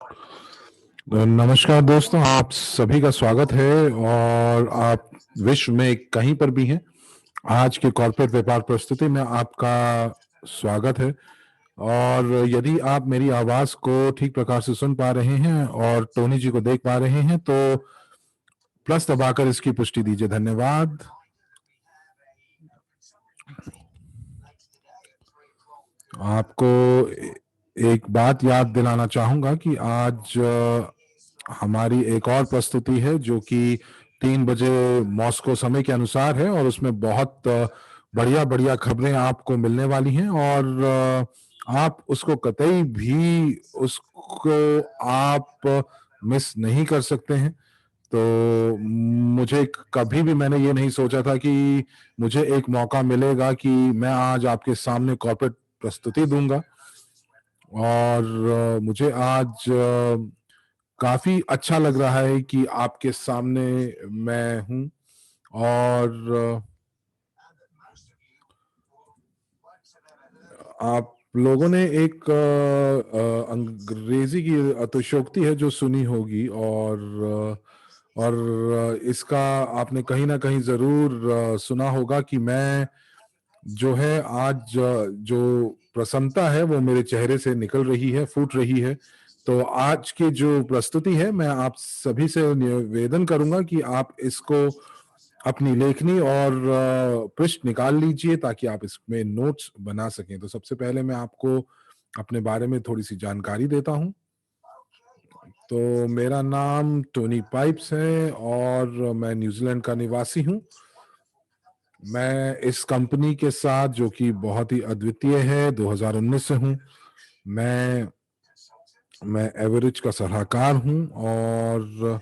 नमस्कार दोस्तों, आप सभी का स्वागत है। और आप विश्व में कहीं पर भी हैं, आज के कॉर्पोरेट व्यापार प्रस्तुति में आपका स्वागत है। और यदि आप मेरी आवाज को ठीक प्रकार से सुन पा रहे हैं और टोनी जी को देख पा रहे हैं तो प्लस दबाकर इसकी पुष्टि दीजिए। धन्यवाद। आपको एक बात याद दिलाना चाहूंगा कि आज हमारी एक और प्रस्तुति है जो कि 3 बजे मॉस्को समय के अनुसार है और उसमें बहुत बढ़िया बढ़िया खबरें आपको मिलने वाली हैं और आप उसको कतई भी उसको आप मिस नहीं कर सकते हैं। तो मुझे कभी भी मैंने ये नहीं सोचा था कि मुझे एक मौका मिलेगा कि मैं आज आपके सामने कॉर्पोरेट प्रस्तुति दूंगा और मुझे आज काफी अच्छा लग रहा है कि आपके सामने मैं हूं। और आप लोगों ने एक अंग्रेजी की अतिशयोक्ति है जो सुनी होगी और इसका आपने कहीं ना कहीं जरूर सुना होगा कि मैं जो है आज जो प्रसन्नता है वो मेरे चेहरे से निकल रही है, फूट रही है। तो आज की जो प्रस्तुति है मैं आप सभी से निवेदन करूंगा कि आप इसको अपनी लेखनी और पृष्ठ निकाल लीजिए ताकि आप इसमें नोट्स बना सकें। तो सबसे पहले मैं आपको अपने बारे में थोड़ी सी जानकारी देता हूं। तो मेरा नाम टोनी पाइप्स है और मैं न्यूजीलैंड का निवासी हूं। मैं इस कंपनी के साथ जो कि बहुत ही अद्वितीय है 2019 से हूं। मैं एवरेज का सलाहकार हूं और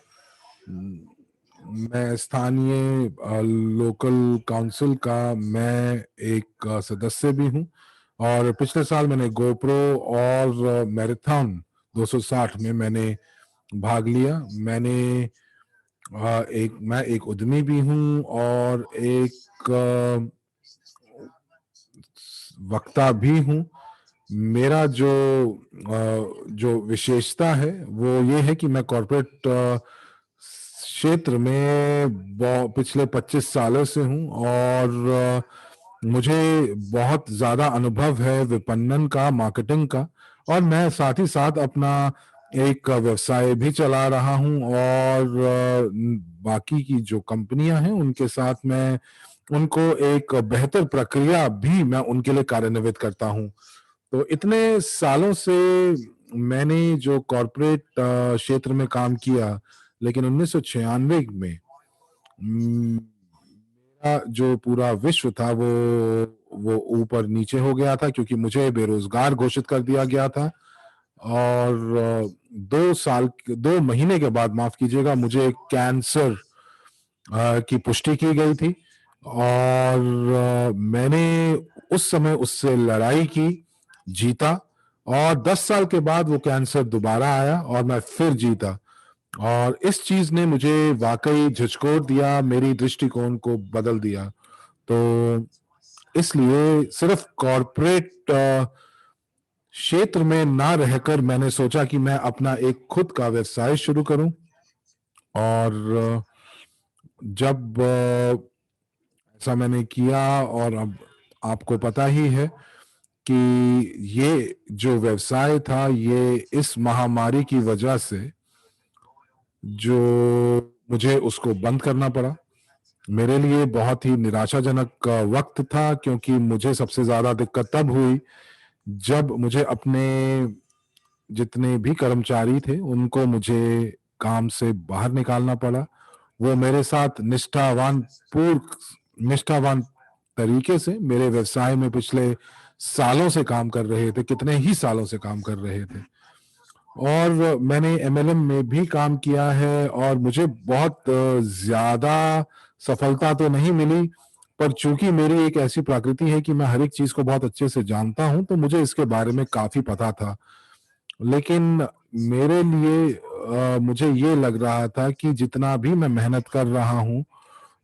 मैं स्थानीय लोकल काउंसिल का मैं एक सदस्य भी हूं। और पिछले साल मैंने गोप्रो और मैराथन 260 में मैंने भाग लिया। मैं एक उद्यमी भी हूं और एक वक्ता भी हूं। मेरा जो विशेषता है वो ये है कि मैं कॉर्पोरेट क्षेत्र में पिछले 25 सालों से हूं और मुझे बहुत ज्यादा अनुभव है विपणन का, मार्केटिंग का। और मैं साथ ही साथ अपना एक व्यवसाय भी चला रहा हूं और बाकी की जो कंपनियां हैं उनके साथ मैं उनको एक बेहतर प्रक्रिया भी मैं उनके लिए कार्यान्वित करता हूं। तो इतने सालों से मैंने जो कॉर्पोरेट क्षेत्र में काम किया, लेकिन 1996 में मेरा जो पूरा विश्व था वो ऊपर नीचे हो गया था क्योंकि मुझे बेरोजगार घोषित कर दिया गया था। और 2 महीने के बाद, माफ कीजिएगा, मुझे कैंसर की पुष्टि की गई थी। और मैंने उस समय उससे लड़ाई की, जीता। और 10 साल के बाद वो कैंसर दोबारा आया और मैं फिर जीता। और इस चीज ने मुझे वाकई झकझोर दिया, मेरी दृष्टिकोण को बदल दिया। तो इसलिए सिर्फ कॉर्पोरेट क्षेत्र में ना रहकर मैंने सोचा कि मैं अपना एक खुद का व्यवसाय शुरू करूं। और जब ऐसा मैंने किया, और अब आपको पता ही है कि ये जो व्यवसाय था ये इस महामारी की वजह से जो मुझे उसको बंद करना पड़ा। मेरे लिए बहुत ही निराशाजनक वक्त था क्योंकि मुझे सबसे ज्यादा दिक्कत तब हुई जब मुझे अपने जितने भी कर्मचारी थे उनको मुझे काम से बाहर निकालना पड़ा। वो मेरे साथ निष्ठावान तरीके से मेरे व्यवसाय में पिछले सालों से काम कर रहे थे, कितने ही सालों से काम कर रहे थे। और मैंने एमएलएम में भी काम किया है और मुझे बहुत ज्यादा सफलता तो नहीं मिली, पर चूंकि मेरी एक ऐसी प्रकृति है कि मैं हर एक चीज को बहुत अच्छे से जानता हूं तो मुझे इसके बारे में काफी पता था। लेकिन मेरे लिए मुझे ये लग रहा था कि जितना भी मैं मेहनत कर रहा हूं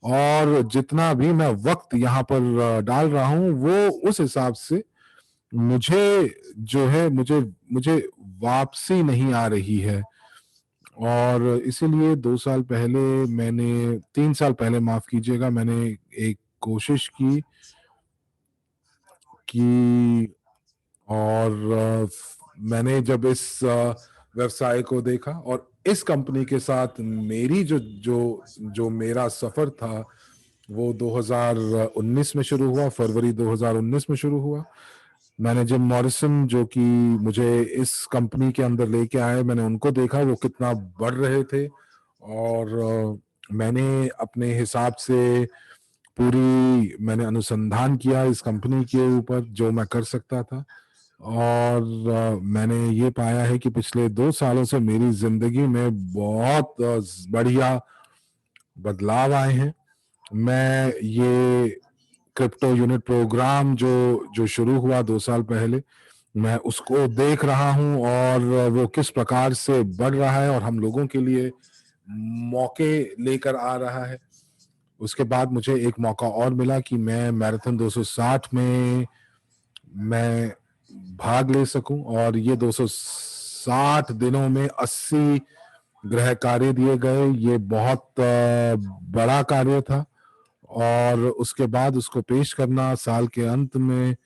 और जितना भी मैं वक्त यहाँ पर डाल रहा हूं वो उस हिसाब से मुझे जो है मुझे मुझे वापसी नहीं आ रही है। और इसीलिए 2 साल पहले मैंने 3 साल पहले माफ़ कीजिएगा, मैंने एक कोशिश की और मैंने जब इस व्यवसाय को देखा और इस कंपनी के साथ मेरी जो जो जो मेरा सफ़र था, वो 2019 में शुरू हुआ, फरवरी 2019 में शुरू हुआ। मैंने जिम मॉरिसन जो कि मुझे इस कंपनी के अंदर लेके आए, मैंने उनको देखा वो कितना बढ़ रहे थे और मैंने अपने हिसाब से मैंने अनुसंधान किया इस कंपनी के ऊपर जो मैं कर सकता था और मैंने ये पाया है कि पिछले 2 सालों से मेरी ज़िंदगी में बहुत बढ़िया बदलाव आए हैं। मैं ये क्रिप्टो यूनिट प्रोग्राम जो जो शुरू हुआ 2 साल पहले, मैं उसको देख रहा हूँ और वो किस प्रकार से बढ़ रहा है और हम लोगों के लिए मौके लेकर आ रहा है। उसके बाद मुझे एक मौका और मिला कि मैं मैराथन 260 में मैं भाग ले सकूं और ये 260 दिनों में 80 गृह कार्य दिए गए। ये बहुत बड़ा कार्य था और उसके बाद उसको पेश करना साल के अंत में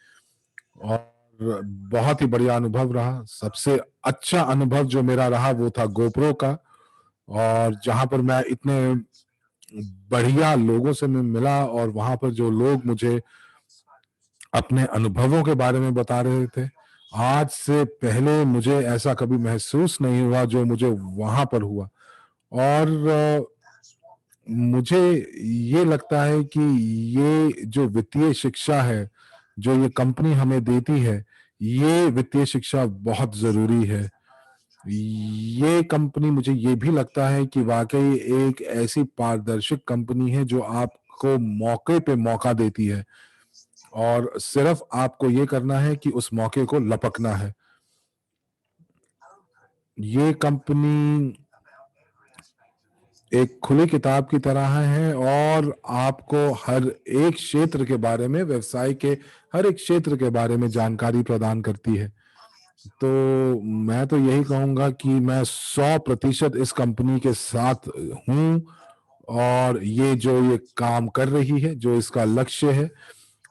और बहुत ही बढ़िया अनुभव रहा। सबसे अच्छा अनुभव जो मेरा रहा वो था गोप्रो का और जहाँ पर मैं इतने बढ़िया लोगों से मैं मिला और वहाँ पर जो लोग मुझे अपने अनुभवों के बारे में बता रहे थे, आज से पहले मुझे ऐसा कभी महसूस नहीं हुआ जो मुझे वहाँ पर हुआ और मुझे ये लगता है कि ये जो वित्तीय शिक्षा है, जो ये कंपनी हमें देती है, ये वित्तीय शिक्षा बहुत ज़रूरी है। ये कंपनी मुझे ये भी लगता है कि वाक़ई एक ऐसी पारदर्शिक कंपनी है जो आपको मौके पे मौका देती है और सिर्फ़ आपको ये करना है कि उस मौके को लपकना है। ये कंपनी एक खुली किताब की तरह है और आपको हर एक क्षेत्र के बारे में, व्यवसाय के हर एक क्षेत्र के बारे में जानकारी प्रदान करती है। तो मैं तो यही कहूँगा कि मैं 100% इस कंपनी के साथ हूँ और ये जो ये काम कर रही है, जो इसका लक्ष्य है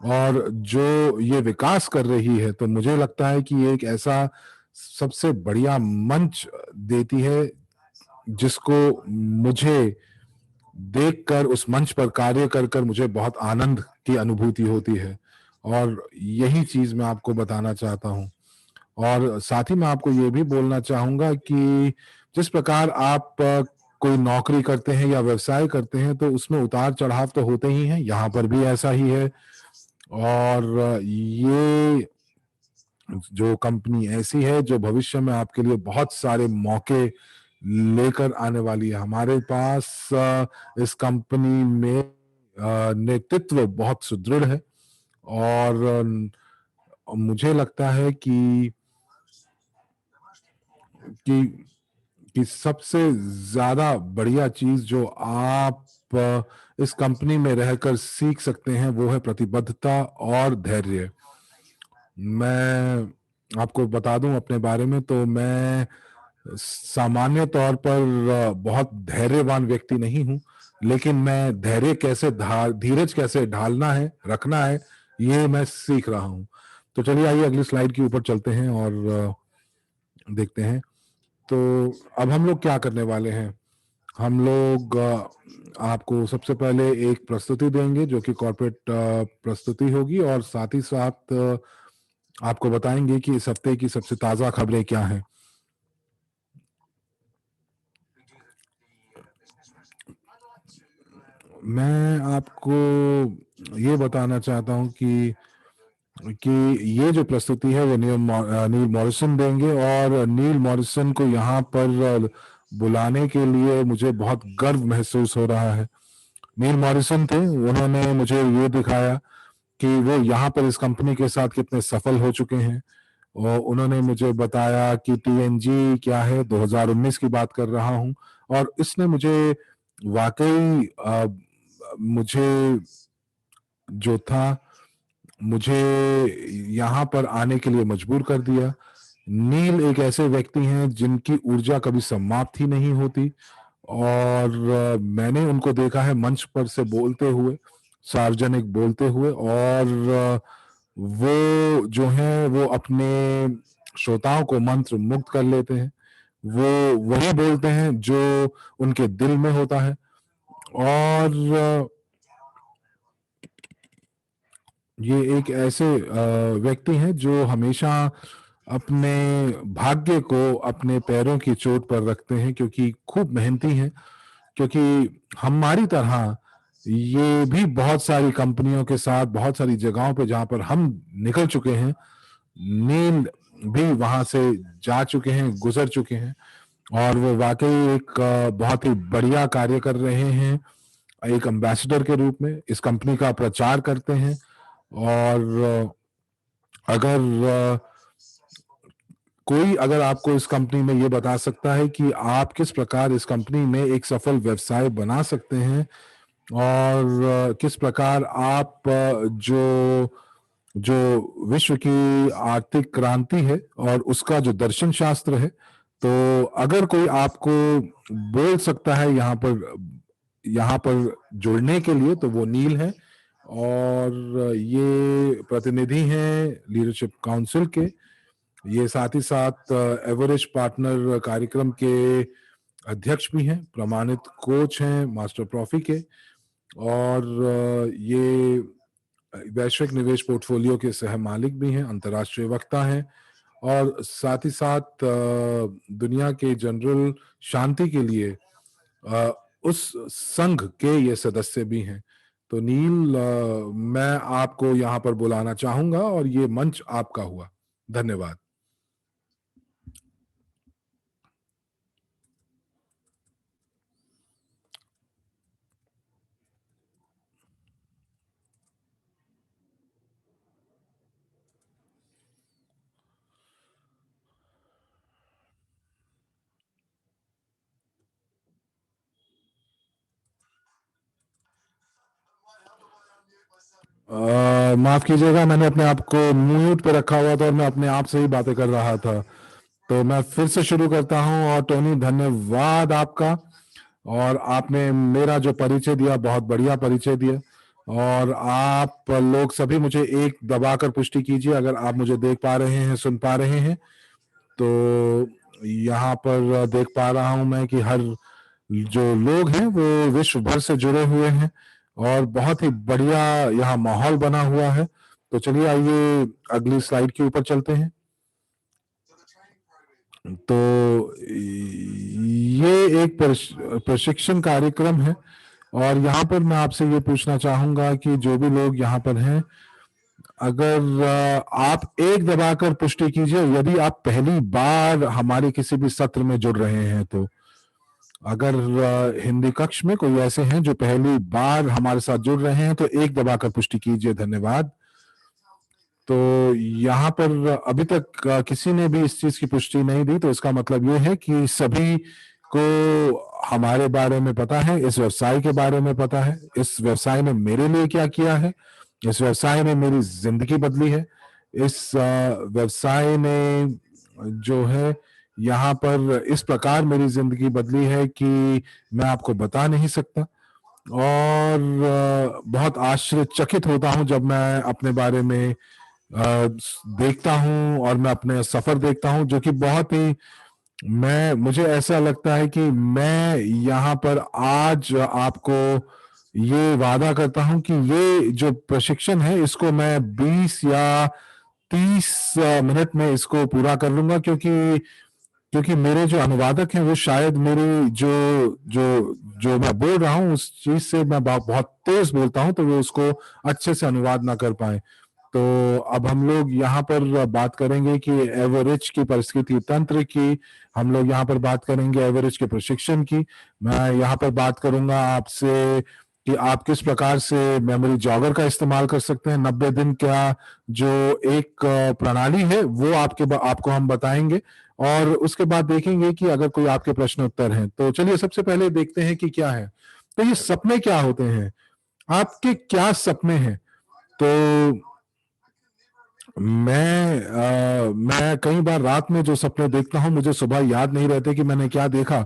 और जो ये विकास कर रही है, तो मुझे लगता है कि ये एक ऐसा सबसे बढ़िया मंच देती है, जिसको मुझे देखकर उस मंच पर कार्य कर कर मुझे बहुत आनंद की अनुभूति होती है और यही चीज़ मैं आपको बताना चाहता हूँ। और साथ ही मैं आपको ये भी बोलना चाहूँगा कि जिस प्रकार आप कोई नौकरी करते हैं या व्यवसाय करते हैं, तो उसमें उतार-चढ़ाव तो होते ही हैं, यहाँ पर भी ऐसा ही है और ये जो कंपनी ऐसी है जो भविष्य में आपके लिए बहुत सारे मौके लेकर आने वाली है। हमारे पास इस कंपनी में नेतृत्व बहुत सुदृढ़ है और मुझे लगता है कि कि सबसे ज़्यादा बढ़िया चीज़ जो आप इस कंपनी में रहकर सीख सकते हैं, वो है प्रतिबद्धता और धैर्य। मैं आपको बता दूँ अपने बारे में तो मैं सामान्य तौर पर बहुत धैर्यवान व्यक्ति नहीं हूँ, लेकिन मैं धीरज कैसे ढालना है, रखना है, ये मैं सीख रहा हूँ। तो चलिए आइए अगली स्लाइड के ऊपर चलते हैं और देखते हैं। तो अब हम लोग क्या करने वाले हैं? हम लोग आपको सबसे पहले एक प्रस्तुति देंगे जो कि कॉर्पोरेट प्रस्तुति होगी और साथ ही साथ आपको बताएँगे कि इस हफ्ते की सबसे ताज़ा खबरें क्या हैं। मैं आपको ये बताना चाहता हूँ कि ये जो प्रस्तुति है वो नील मॉरिसन देंगे और नील मॉरिसन को यहाँ पर बुलाने के लिए मुझे बहुत गर्व महसूस हो रहा है। नील मॉरिसन थे, उन्होंने मुझे ये दिखाया कि वो यहाँ पर इस कंपनी के साथ कितने सफल हो चुके हैं और उन्होंने मुझे बताया कि टीएनजी क्या है, 2019 की बात कर रहा हूँ और इसने मुझे वाक़ई मुझे जो था, मुझे यहाँ पर आने के लिए मजबूर कर दिया नील एक ऐसे व्यक्ति हैं जिनकी ऊर्जा कभी समाप्त ही नहीं होती, और मैंने उनको देखा है मंच पर से बोलते हुए, सार्वजनिक बोलते हुए, और वो जो हैं वो अपने श्रोताओं को मंत्र मुग्ध कर लेते हैं। वो वही बोलते हैं जो उनके दिल में होता है, और ये एक ऐसे व्यक्ति हैं जो हमेशा अपने भाग्य को अपने पैरों की चोट पर रखते हैं, क्योंकि खूब मेहनती हैं, क्योंकि हमारी तरह ये भी बहुत सारी कंपनियों के साथ बहुत सारी जगहों पे जहां पर हम निकल चुके हैं, नील भी वहां से जा चुके हैं, गुजर चुके हैं, और वो वाकई एक बहुत ही बढ़िया कार्य कर रहे हैं। एक एम्बेसडर के रूप में इस कंपनी का प्रचार करते हैं, और अगर कोई अगर आपको इस कंपनी में ये बता सकता है कि आप किस प्रकार इस कंपनी में एक सफल व्यवसाय बना सकते हैं, और किस प्रकार आप जो जो विश्व की आर्थिक क्रांति है और उसका जो दर्शन शास्त्र है, तो अगर कोई आपको बोल सकता है यहाँ पर जुड़ने के लिए, तो वो नील है, और ये प्रतिनिधि हैं लीडरशिप काउंसिल के। ये साथ ही साथ एवरेज पार्टनर कार्यक्रम के अध्यक्ष भी हैं, प्रमाणित कोच हैं मास्टर प्रॉफी के, और ये वैश्विक निवेश पोर्टफोलियो के सह मालिक भी हैं, अंतर्राष्ट्रीय वक्ता हैं, और साथ ही साथ दुनिया के जनरल शांति के लिए उस संघ के ये सदस्य भी हैं। तो नील, मैं आपको यहाँ पर बुलाना चाहूंगा और ये मंच आपका हुआ। धन्यवाद। माफ कीजिएगा, मैंने अपने आप को म्यूट पे रखा हुआ था और मैं अपने आप से ही बातें कर रहा था। तो मैं फिर से शुरू करता हूं। और टोनी, धन्यवाद आपका, और आपने मेरा जो परिचय दिया, बहुत बढ़िया परिचय दिया। और आप लोग सभी मुझे एक दबाकर पुष्टि कीजिए अगर आप मुझे देख पा रहे हैं, सुन पा रहे हैं। तो यहाँ पर देख पा रहा हूं मैं कि हर जो लोग हैं वो विश्व भर से जुड़े हुए हैं, और बहुत ही बढ़िया यहाँ माहौल बना हुआ है। तो चलिए, आइए अगली स्लाइड के ऊपर चलते हैं। तो ये एक प्रशिक्षण कार्यक्रम है, और यहाँ पर मैं आपसे ये पूछना चाहूंगा कि जो भी लोग यहाँ पर हैं, अगर आप एक दबाकर पुष्टि कीजिए यदि आप पहली बार हमारे किसी भी सत्र में जुड़ रहे हैं। तो अगर हिंदी कक्ष में कोई ऐसे हैं जो पहली बार हमारे साथ जुड़ रहे हैं, तो एक दबाकर पुष्टि कीजिए। धन्यवाद। तो यहाँ पर अभी तक किसी ने भी इस चीज की पुष्टि नहीं दी, तो इसका मतलब ये है कि सभी को हमारे बारे में पता है, इस व्यवसाय के बारे में पता है, इस व्यवसाय ने मेरे लिए क्या किया है, इस व्यवसाय ने मेरी जिंदगी बदली है, इस व्यवसाय ने जो है यहाँ पर इस प्रकार मेरी जिंदगी बदली है कि मैं आपको बता नहीं सकता। और बहुत आश्चर्यचकित होता हूं जब मैं अपने बारे में देखता हूं, और मैं अपने सफर देखता हूं, जो कि बहुत ही, मुझे ऐसा लगता है कि मैं यहाँ पर आज आपको ये वादा करता हूं कि ये जो प्रशिक्षण है इसको मैं 20 या 30 मिनट में इसको पूरा कर लूंगा, क्योंकि क्योंकि मेरे जो अनुवादक हैं वो शायद मेरी जो जो जो मैं बोल रहा हूँ उस चीज से मैं बहुत तेज बोलता हूँ, तो वो उसको अच्छे से अनुवाद ना कर पाए। तो अब हम लोग यहाँ पर बात करेंगे कि एवरेज की परिस्थिति तंत्र की, हम लोग यहाँ पर बात करेंगे एवरेज के प्रशिक्षण की। मैं यहाँ पर बात करूंगा आपसे कि आप किस प्रकार से मेमोरी जॉगर का इस्तेमाल कर सकते हैं। 90 दिन क्या जो एक प्रणाली है वो आपको हम बताएंगे, और उसके बाद देखेंगे कि अगर कोई आपके प्रश्न उत्तर हैं। तो चलिए सबसे पहले देखते हैं कि क्या है। तो ये सपने क्या होते हैं, आपके क्या सपने हैं। तो मैं कई बार रात में जो सपने देखता हूं मुझे सुबह याद नहीं रहते कि मैंने क्या देखा।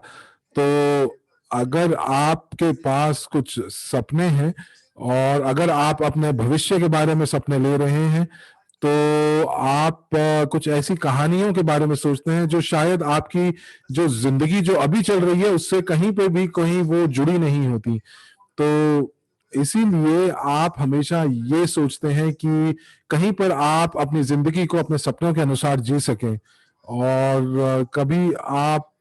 तो अगर आपके पास कुछ सपने हैं और अगर आप अपने भविष्य के बारे में सपने ले रहे हैं, तो आप कुछ ऐसी कहानियों के बारे में सोचते हैं जो शायद आपकी जो जिंदगी जो अभी चल रही है उससे कहीं पे भी कहीं वो जुड़ी नहीं होती। तो इसीलिए आप हमेशा ये सोचते हैं कि कहीं पर आप अपनी जिंदगी को अपने सपनों के अनुसार जी सकें। और कभी आप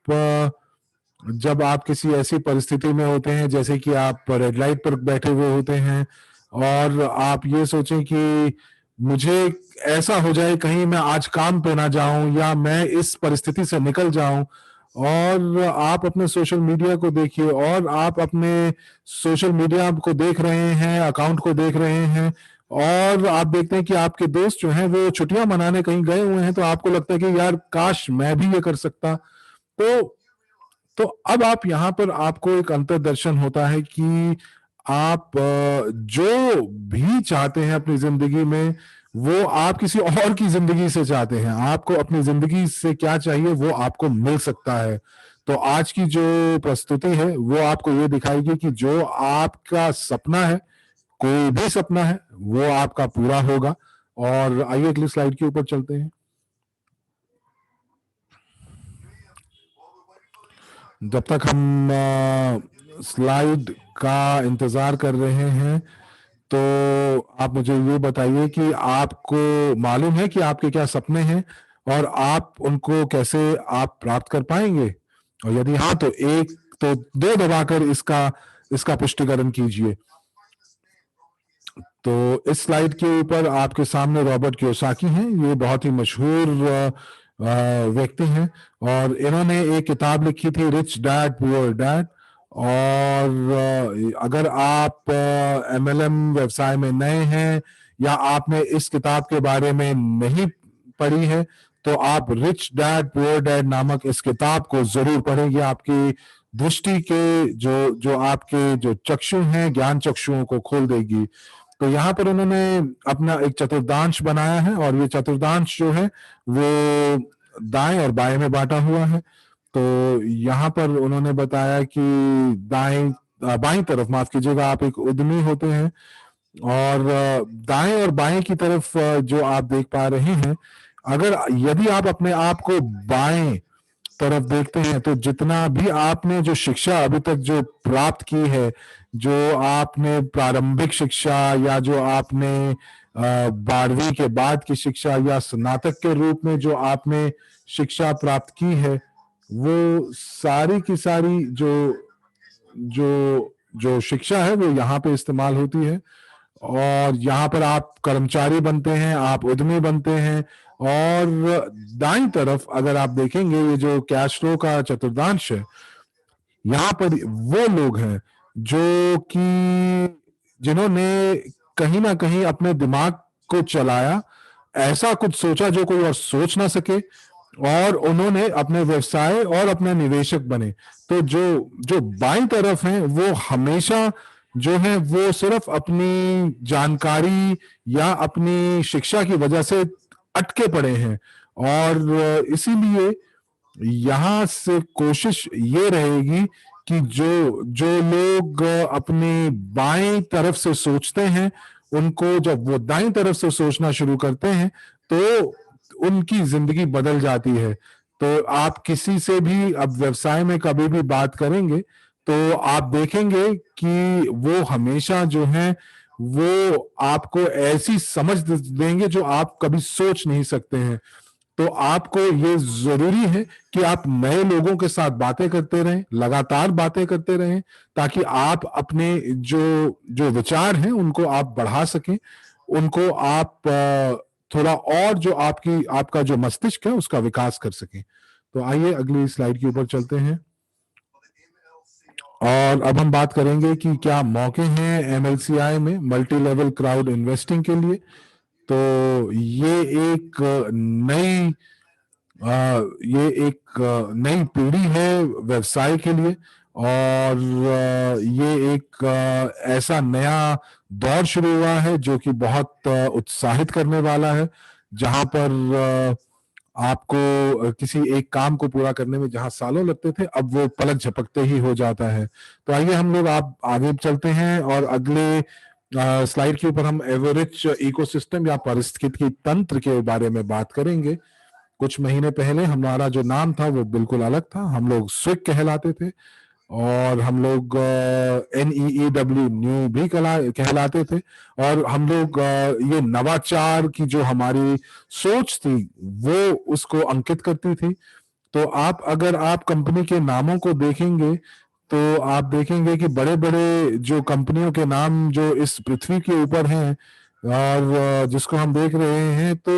जब आप किसी ऐसी परिस्थिति में होते हैं जैसे कि आप रेड लाइट पर बैठे हुए होते हैं और आप ये सोचें कि मुझे ऐसा हो जाए कहीं मैं आज काम पे ना जाऊं या मैं इस परिस्थिति से निकल जाऊं। और आप अपने सोशल मीडिया को देखिए और आप अपने सोशल मीडिया को देख रहे हैं, अकाउंट को देख रहे हैं और आप देखते हैं कि आपके दोस्त जो हैं वो छुट्टियां मनाने कहीं गए हुए हैं, तो आपको लगता है कि यार काश मैं भी ये कर सकता। तो तो अब आप यहाँ पर आपको एक अंतर्दर्शन होता है कि आप जो भी चाहते हैं अपनी जिंदगी में वो आप किसी और की जिंदगी से चाहते हैं। आपको अपनी जिंदगी से क्या चाहिए वो आपको मिल सकता है। तो आज की जो प्रस्तुति है वो आपको ये दिखाएगी कि जो आपका सपना है, कोई भी सपना है, वो आपका पूरा होगा। और आइए अगली स्लाइड के ऊपर चलते हैं। जब तक हम स्लाइड का इंतजार कर रहे हैं, तो आप मुझे ये बताइए कि आपको मालूम है कि आपके क्या सपने हैं और आप उनको कैसे आप प्राप्त कर पाएंगे। और यदि हाँ तो एक तो दो दबाकर इसका इसका पुष्टिकरण कीजिए। तो इस स्लाइड के ऊपर आपके सामने रॉबर्ट कियोसाकी हैं। ये बहुत ही मशहूर व्यक्ति हैं और इन्होंने एक किताब लिखी थी रिच डैड पुअर डैड। और अगर आप एमएलएम व्यवसाय में नए हैं या आपने इस किताब के बारे में नहीं पढ़ी है, तो आप रिच डैड पुअर डैड नामक इस किताब को जरूर पढ़ेंगे। आपकी दृष्टि के जो जो आपके जो चक्षु हैं, ज्ञान चक्षुओं को खोल देगी। तो यहाँ पर उन्होंने अपना एक चतुर्थांश बनाया है और ये चतुर्थांश जो है वो दाएं और बाएं में बांटा हुआ है। तो यहाँ पर उन्होंने बताया कि बाईं तरफ, माफ कीजिएगा, आप एक उद्यमी होते हैं और दाएं और बाएं की तरफ जो आप देख पा रहे हैं, अगर यदि आप अपने आप को बाएं तरफ देखते हैं तो जितना भी आपने जो शिक्षा अभी तक जो प्राप्त की है, जो आपने प्रारंभिक शिक्षा या जो आपने 12वीं के बाद की शिक्षा या स्नातक के रूप में जो आपने शिक्षा प्राप्त की है, वो सारी की सारी जो जो जो शिक्षा है वो यहाँ पे इस्तेमाल होती है। और यहाँ पर आप कर्मचारी बनते हैं, आप उद्यमी बनते हैं। और दाईं तरफ अगर आप देखेंगे ये जो कैश फ्लो का चतुर्थांश है, यहाँ पर वो लोग हैं जो कि जिन्होंने कहीं ना कहीं अपने दिमाग को चलाया, ऐसा कुछ सोचा जो कोई और सोच ना सके, और उन्होंने अपने व्यवसाय और अपने निवेशक बने। तो जो जो बाईं तरफ हैं वो हमेशा जो है वो सिर्फ अपनी जानकारी या अपनी शिक्षा की वजह से अटके पड़े हैं। और इसीलिए यहां से कोशिश ये रहेगी कि जो जो लोग अपनी बाएं तरफ से सोचते हैं, उनको जब वो दाईं तरफ से सोचना शुरू करते हैं तो उनकी जिंदगी बदल जाती है। तो आप किसी से भी अब व्यवसाय में कभी भी बात करेंगे तो आप देखेंगे कि वो हमेशा जो है वो आपको ऐसी समझ देंगे जो आप कभी सोच नहीं सकते हैं। तो आपको ये जरूरी है कि आप नए लोगों के साथ बातें करते रहें, लगातार बातें करते रहें, ताकि आप अपने जो जो विचार हैं उनको आप बढ़ा सकें, उनको आप थोड़ा और जो आपका जो मस्तिष्क है उसका विकास कर सकें। तो आइए अगली स्लाइड के ऊपर चलते हैं और अब हम बात करेंगे कि क्या मौके हैं एमएलसीआई में मल्टी लेवल क्राउड इन्वेस्टिंग के लिए। तो नई ये एक नई पीढ़ी है व्यवसाय के लिए। और ये एक ऐसा नया दौर शुरू हुआ है जो कि बहुत उत्साहित करने वाला है। जहां पर आपको किसी एक काम को पूरा करने में जहां सालों लगते थे, अब वो पलक झपकते ही हो जाता है। तो आइए हम लोग आप आगे चलते हैं और अगले स्लाइड के ऊपर हम एवरेज इकोसिस्टम या पारिस्थितिकी तंत्र के बारे में बात करेंगे। कुछ महीने पहले हमारा जो नाम था वो बिल्कुल अलग था, हम लोग स्विक कहलाते थे और हम लोग NEEW न्यू भी कहलाते थे और हम लोग ये नवाचार की जो हमारी सोच थी वो उसको अंकित करती थी। तो अगर आप कंपनी के नामों को देखेंगे तो आप देखेंगे कि बड़े बड़े जो कंपनियों के नाम जो इस पृथ्वी के ऊपर हैं और जिसको हम देख रहे हैं, तो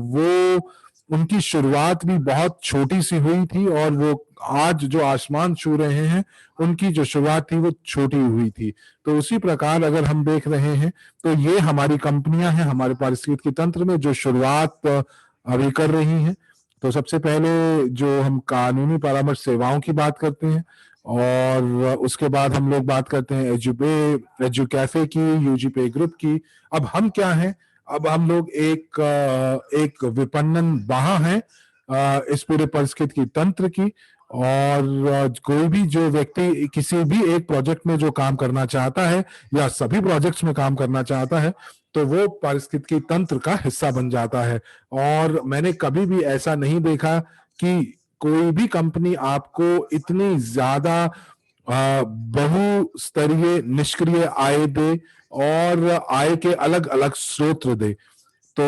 वो उनकी शुरुआत भी बहुत छोटी सी हुई थी और वो आज जो आसमान छू रहे हैं उनकी जो शुरुआत थी वो छोटी हुई थी। तो उसी प्रकार अगर हम देख रहे हैं तो ये हमारी कंपनियां हैं हमारे पारिस्थितिकी तंत्र में जो शुरुआत अभी कर रही हैं। तो सबसे पहले जो हम कानूनी परामर्श सेवाओं की बात करते हैं और उसके बाद हम लोग बात करते हैं एजू कैफे की, यूजी पे ग्रुप की। अब हम क्या हैं? अब हम लोग एक विपणन बाह हैं इस पूरे परिस्थिति की तंत्र की और कोई भी जो व्यक्ति किसी भी एक प्रोजेक्ट में जो काम करना चाहता है या सभी प्रोजेक्ट्स में काम करना चाहता है तो वो पारिस्थितिकी तंत्र का हिस्सा बन जाता है। और मैंने कभी भी ऐसा नहीं देखा कि कोई भी कंपनी आपको इतनी ज्यादा बहुस्तरीय निष्क्रिय आय दे और आय के अलग अलग स्रोत दे। तो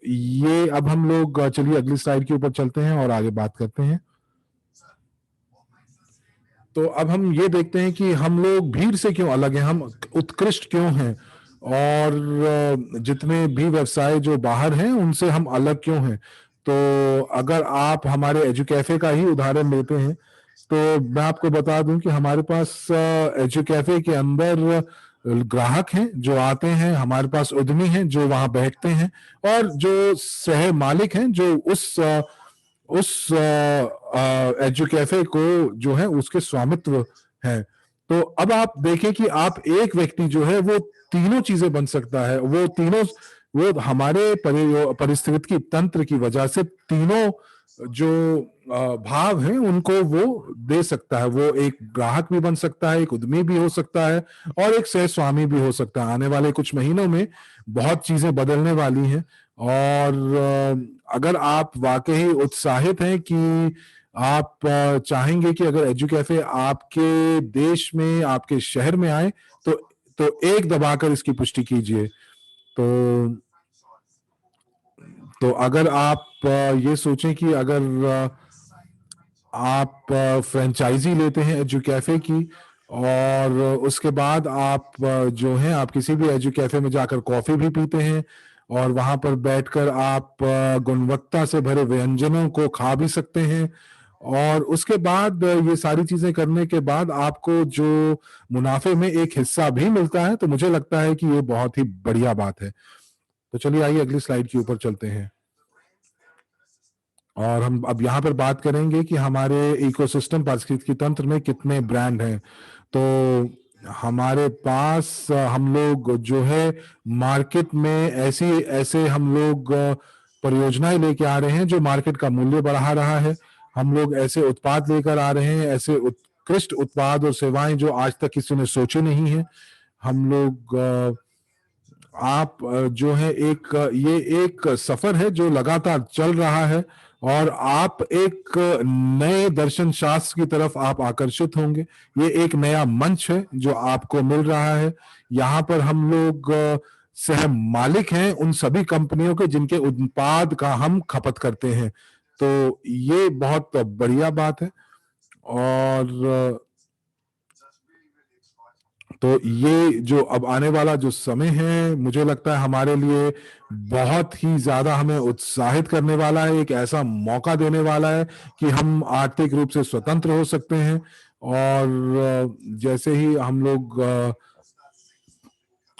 ये अब हम लोग चलिए अगली स्लाइड के ऊपर चलते हैं और आगे बात करते हैं। तो अब हम ये देखते हैं कि हम लोग भीड़ से क्यों अलग हैं, हम उत्कृष्ट क्यों हैं और जितने भी व्यवसाय जो बाहर हैं उनसे हम अलग क्यों हैं। तो अगर आप हमारे एजू कैफे का ही उदाहरण लेते हैं तो मैं आपको बता दूं कि हमारे पास एजू कैफे के अंदर ग्राहक हैं जो आते हैं, हमारे पास उद्यमी हैं जो वहां बैठते हैं और जो सह मालिक हैं जो उस एजू कैफे को जो है उसके स्वामित्व है। तो अब आप देखें कि आप एक व्यक्ति जो है वो तीनों चीजें बन सकता है, वो तीनों वो हमारे पारिस्थितिकी तंत्र की वजह से तीनों जो भाव हैं उनको वो दे सकता है। वो एक ग्राहक भी बन सकता है, एक उद्यमी भी हो सकता है और एक सह स्वामी भी हो सकता है। आने वाले कुछ महीनों में बहुत चीजें बदलने वाली हैं और अगर आप वाकई उत्साहित हैं कि आप चाहेंगे कि अगर एजू कैफे आपके देश में आपके शहर में आए तो एक दबाकर इसकी पुष्टि कीजिए। तो अगर आप ये सोचें कि अगर आप फ्रेंचाइजी लेते हैं एजू कैफे की और उसके बाद आप जो है आप किसी भी एजू कैफे में जाकर कॉफी भी पीते हैं और वहां पर बैठकर आप गुणवत्ता से भरे व्यंजनों को खा भी सकते हैं और उसके बाद ये सारी चीजें करने के बाद आपको जो मुनाफे में एक हिस्सा भी मिलता है, तो मुझे लगता है कि ये बहुत ही बढ़िया बात है। तो चलिए आइए अगली स्लाइड के ऊपर चलते हैं और हम अब यहाँ पर बात करेंगे कि हमारे इकोसिस्टम पारिस्थितिकी तंत्र में कितने ब्रांड हैं। तो हमारे पास हम लोग जो है मार्केट में ऐसे हम लोग परियोजनाएं लेके आ रहे हैं जो मार्केट का मूल्य बढ़ा रहा है। हम लोग ऐसे उत्पाद लेकर आ रहे हैं, ऐसे उत्कृष्ट उत्पाद और सेवाएं जो आज तक किसी ने सोची नहीं है। हम लोग आप जो है ये एक सफर है जो लगातार चल रहा है और आप एक नए दर्शन शास्त्र की तरफ आप आकर्षित होंगे। ये एक नया मंच है जो आपको मिल रहा है। यहाँ पर हम लोग सह मालिक हैं उन सभी कंपनियों के जिनके उत्पाद का हम खपत करते हैं। तो ये बहुत बढ़िया बात है और तो ये जो अब आने वाला जो समय है मुझे लगता है हमारे लिए बहुत ही ज्यादा हमें उत्साहित करने वाला है, एक ऐसा मौका देने वाला है कि हम आर्थिक रूप से स्वतंत्र हो सकते हैं। और जैसे ही हम लोग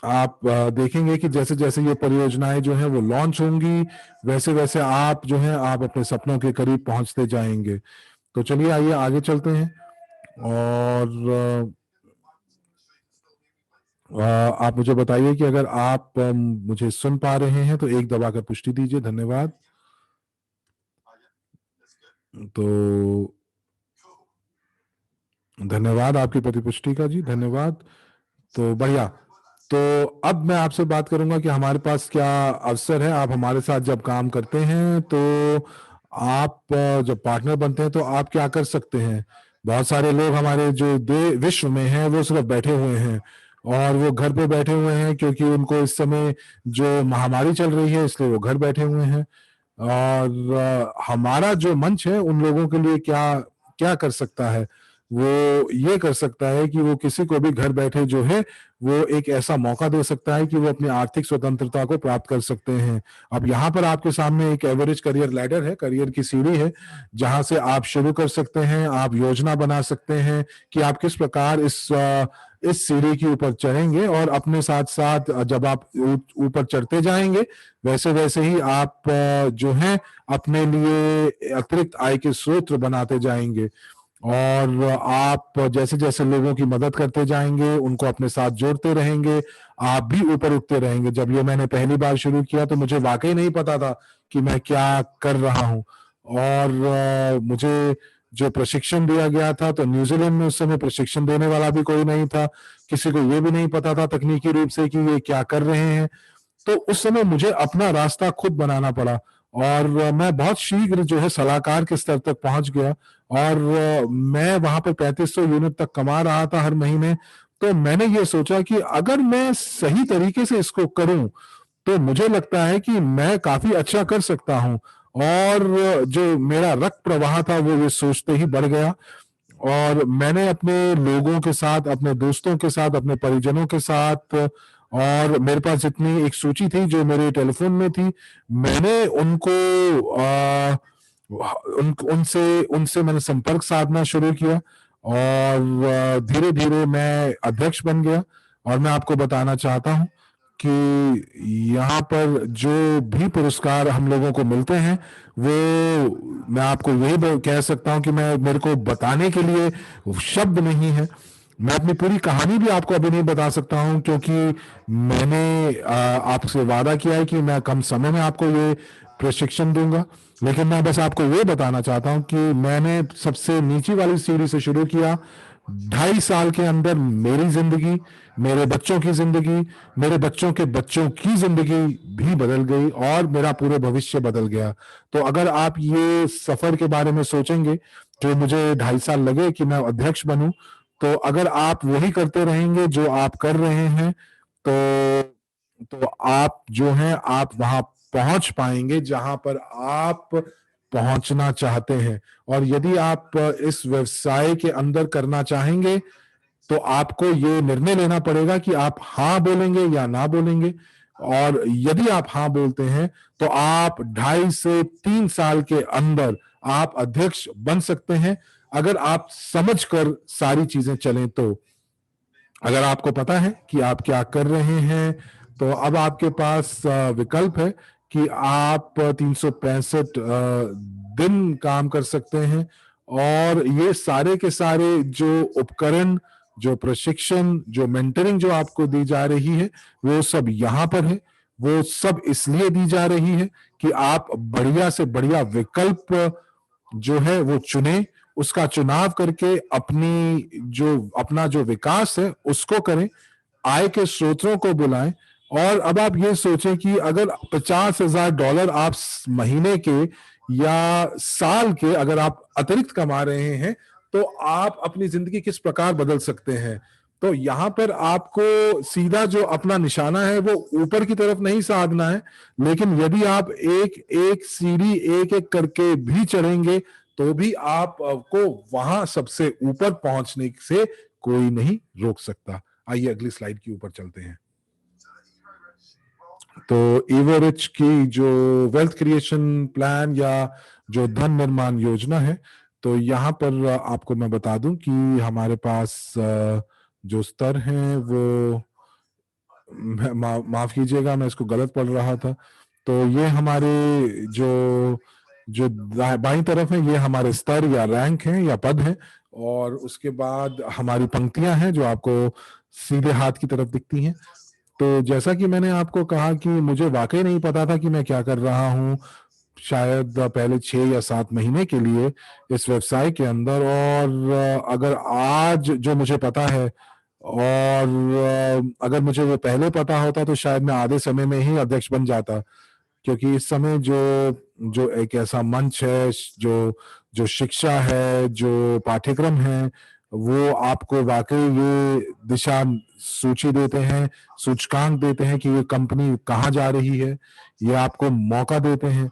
आप देखेंगे कि जैसे जैसे ये परियोजनाएं जो हैं वो लॉन्च होंगी वैसे वैसे आप जो है आप अपने सपनों के करीब पहुंचते जाएंगे। तो चलिए आइए आगे चलते हैं और आप मुझे बताइए कि अगर आप मुझे सुन पा रहे हैं तो एक दबाकर पुष्टि दीजिए। धन्यवाद। तो धन्यवाद आपकी प्रतिपुष्टि का जी, धन्यवाद। तो बढ़िया। तो अब मैं आपसे बात करूंगा कि हमारे पास क्या अवसर है। आप हमारे साथ जब काम करते हैं तो आप जब पार्टनर बनते हैं तो आप क्या कर सकते हैं। बहुत सारे लोग हमारे जो विश्व में हैं वो सिर्फ बैठे हुए हैं, और वो घर पे बैठे हुए हैं क्योंकि उनको इस समय जो महामारी चल रही है इसलिए वो घर बैठे हुए हैं। और हमारा जो मंच है उन लोगों के लिए क्या क्या कर सकता है, वो ये कर सकता है कि वो किसी को भी घर बैठे जो है वो एक ऐसा मौका दे सकता है कि वो अपनी आर्थिक स्वतंत्रता को प्राप्त कर सकते हैं। अब यहाँ पर आपके सामने एक एवरेज करियर लैडर है, करियर की सीढ़ी है, जहां से आप शुरू कर सकते हैं। आप योजना बना सकते हैं कि आप किस प्रकार इस सीढ़ी के ऊपर चढ़ेंगे, और अपने साथ साथ जब आप ऊपर चढ़ते जाएंगे वैसे वैसे ही आप जो है अपने लिए अतिरिक्त आय के स्रोत बनाते जाएंगे। और आप जैसे जैसे लोगों की मदद करते जाएंगे, उनको अपने साथ जोड़ते रहेंगे, आप भी ऊपर उठते रहेंगे। जब ये मैंने पहली बार शुरू किया तो मुझे वाकई नहीं पता था कि मैं क्या कर रहा हूँ। और मुझे जो प्रशिक्षण दिया गया था, तो न्यूजीलैंड में उस समय प्रशिक्षण देने वाला भी कोई नहीं था, किसी को ये भी नहीं पता था तकनीकी रूप से कि ये क्या कर रहे हैं। तो उस समय मुझे अपना रास्ता खुद बनाना पड़ा, और मैं बहुत शीघ्र जो है सलाहकार के स्तर तक पहुंच गया। और मैं वहां पे 3500 यूनिट तक कमा रहा था हर महीने। तो मैंने ये सोचा कि अगर मैं सही तरीके से इसको करूं तो मुझे लगता है कि मैं काफी अच्छा कर सकता हूं। और जो मेरा रक्त प्रवाह था वो ये सोचते ही बढ़ गया, और मैंने अपने लोगों के साथ, अपने दोस्तों के साथ, अपने परिजनों के साथ, और मेरे पास जितनी एक सूची थी जो मेरे टेलीफोन में थी, मैंने उनको उनसे उनसे मैंने संपर्क साधना शुरू किया, और धीरे धीरे मैं अध्यक्ष बन गया। और मैं आपको बताना चाहता हूं कि यहाँ पर जो भी पुरस्कार हम लोगों को मिलते हैं वो मैं आपको यही कह सकता हूँ कि मैं मेरे को बताने के लिए शब्द नहीं है। मैं अपनी पूरी कहानी भी आपको अभी नहीं बता सकता हूँ, क्योंकि मैंने आपसे वादा किया है कि मैं कम समय में आपको ये प्रशिक्षण दूंगा। लेकिन मैं बस आपको ये बताना चाहता हूँ कि मैंने सबसे नीची वाली सीढ़ी से शुरू किया। 2.5 साल के अंदर मेरी जिंदगी, मेरे बच्चों की जिंदगी, मेरे बच्चों के बच्चों की जिंदगी भी बदल गई, और मेरा पूरे भविष्य बदल गया। तो अगर आप ये सफर के बारे में सोचेंगे, जो मुझे 2.5 साल लगे कि मैं अध्यक्ष बनूं, तो अगर आप वही करते रहेंगे जो आप कर रहे हैं, तो आप जो हैं आप वहां पहुंच पाएंगे जहां पर आप पहुंचना चाहते हैं। और यदि आप इस व्यवसाय के अंदर करना चाहेंगे तो आपको ये निर्णय लेना पड़ेगा कि आप हाँ बोलेंगे या ना बोलेंगे। और यदि आप हाँ बोलते हैं तो आप 2.5 से 3 साल के अंदर आप अध्यक्ष बन सकते हैं, अगर आप समझकर सारी चीजें चलें तो। अगर आपको पता है कि आप क्या कर रहे हैं तो अब आपके पास विकल्प है कि आप 365 दिन काम कर सकते हैं। और ये सारे के सारे जो उपकरण, जो प्रशिक्षण, जो मेंटरिंग जो आपको दी जा रही है वो सब यहाँ पर है। वो सब इसलिए दी जा रही है कि आप बढ़िया से बढ़िया विकल्प जो है वो चुने, उसका चुनाव करके अपना जो विकास है उसको करें, आय के स्रोतों को बुलाएं। और अब आप ये सोचें कि अगर $50,000 आप महीने के या साल के अगर आप अतिरिक्त कमा रहे हैं तो आप अपनी जिंदगी किस प्रकार बदल सकते हैं। तो यहाँ पर आपको सीधा जो अपना निशाना है वो ऊपर की तरफ नहीं साधना है, लेकिन यदि आप एक एक सीढ़ी एक एक करके भी चढ़ेंगे तो भी आपको वहां सबसे ऊपर पहुंचने से कोई नहीं रोक सकता। आइए अगली स्लाइड के ऊपर चलते हैं। तो इवरिच की जो वेल्थ क्रिएशन प्लान या जो धन निर्माण योजना है, तो यहाँ पर आपको मैं बता दूं कि हमारे पास जो स्तर हैं वो माफ कीजिएगा मैं इसको गलत पढ़ रहा था। तो ये हमारे जो जो बाईं तरफ है ये हमारे स्तर या रैंक हैं या पद हैं, और उसके बाद हमारी पंक्तियां हैं जो आपको सीधे हाथ की तरफ दिखती हैं। तो जैसा कि मैंने आपको कहा कि मुझे वाकई नहीं पता था कि मैं क्या कर रहा हूँ शायद पहले 6 या 7 महीने के लिए इस व्यवसाय के अंदर, और अगर आज जो मुझे पता है और अगर मुझे वो पहले पता होता तो शायद मैं आधे समय में ही अध्यक्ष बन जाता, क्योंकि इस समय जो जो एक ऐसा मंच है, जो जो शिक्षा है, जो पाठ्यक्रम है, वो आपको वाकई ये दिशा सूची देते हैं, सूचकांक देते हैं कि ये कंपनी कहाँ जा रही है, ये आपको मौका देते हैं।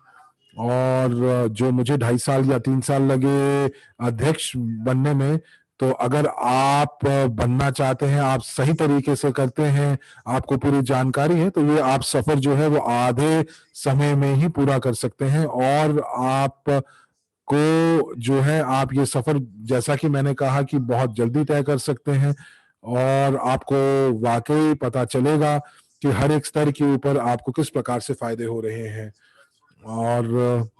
और जो मुझे 2.5 साल या 3 साल लगे अध्यक्ष बनने में, तो अगर आप बनना चाहते हैं, आप सही तरीके से करते हैं, आपको पूरी जानकारी है, तो ये आप सफर जो है वो आधे समय में ही पूरा कर सकते हैं। और आप को जो है आप ये सफर, जैसा कि मैंने कहा, कि बहुत जल्दी तय कर सकते हैं, और आपको वाकई पता चलेगा कि हर एक स्तर के ऊपर आपको किस प्रकार से फायदे हो रहे हैं। और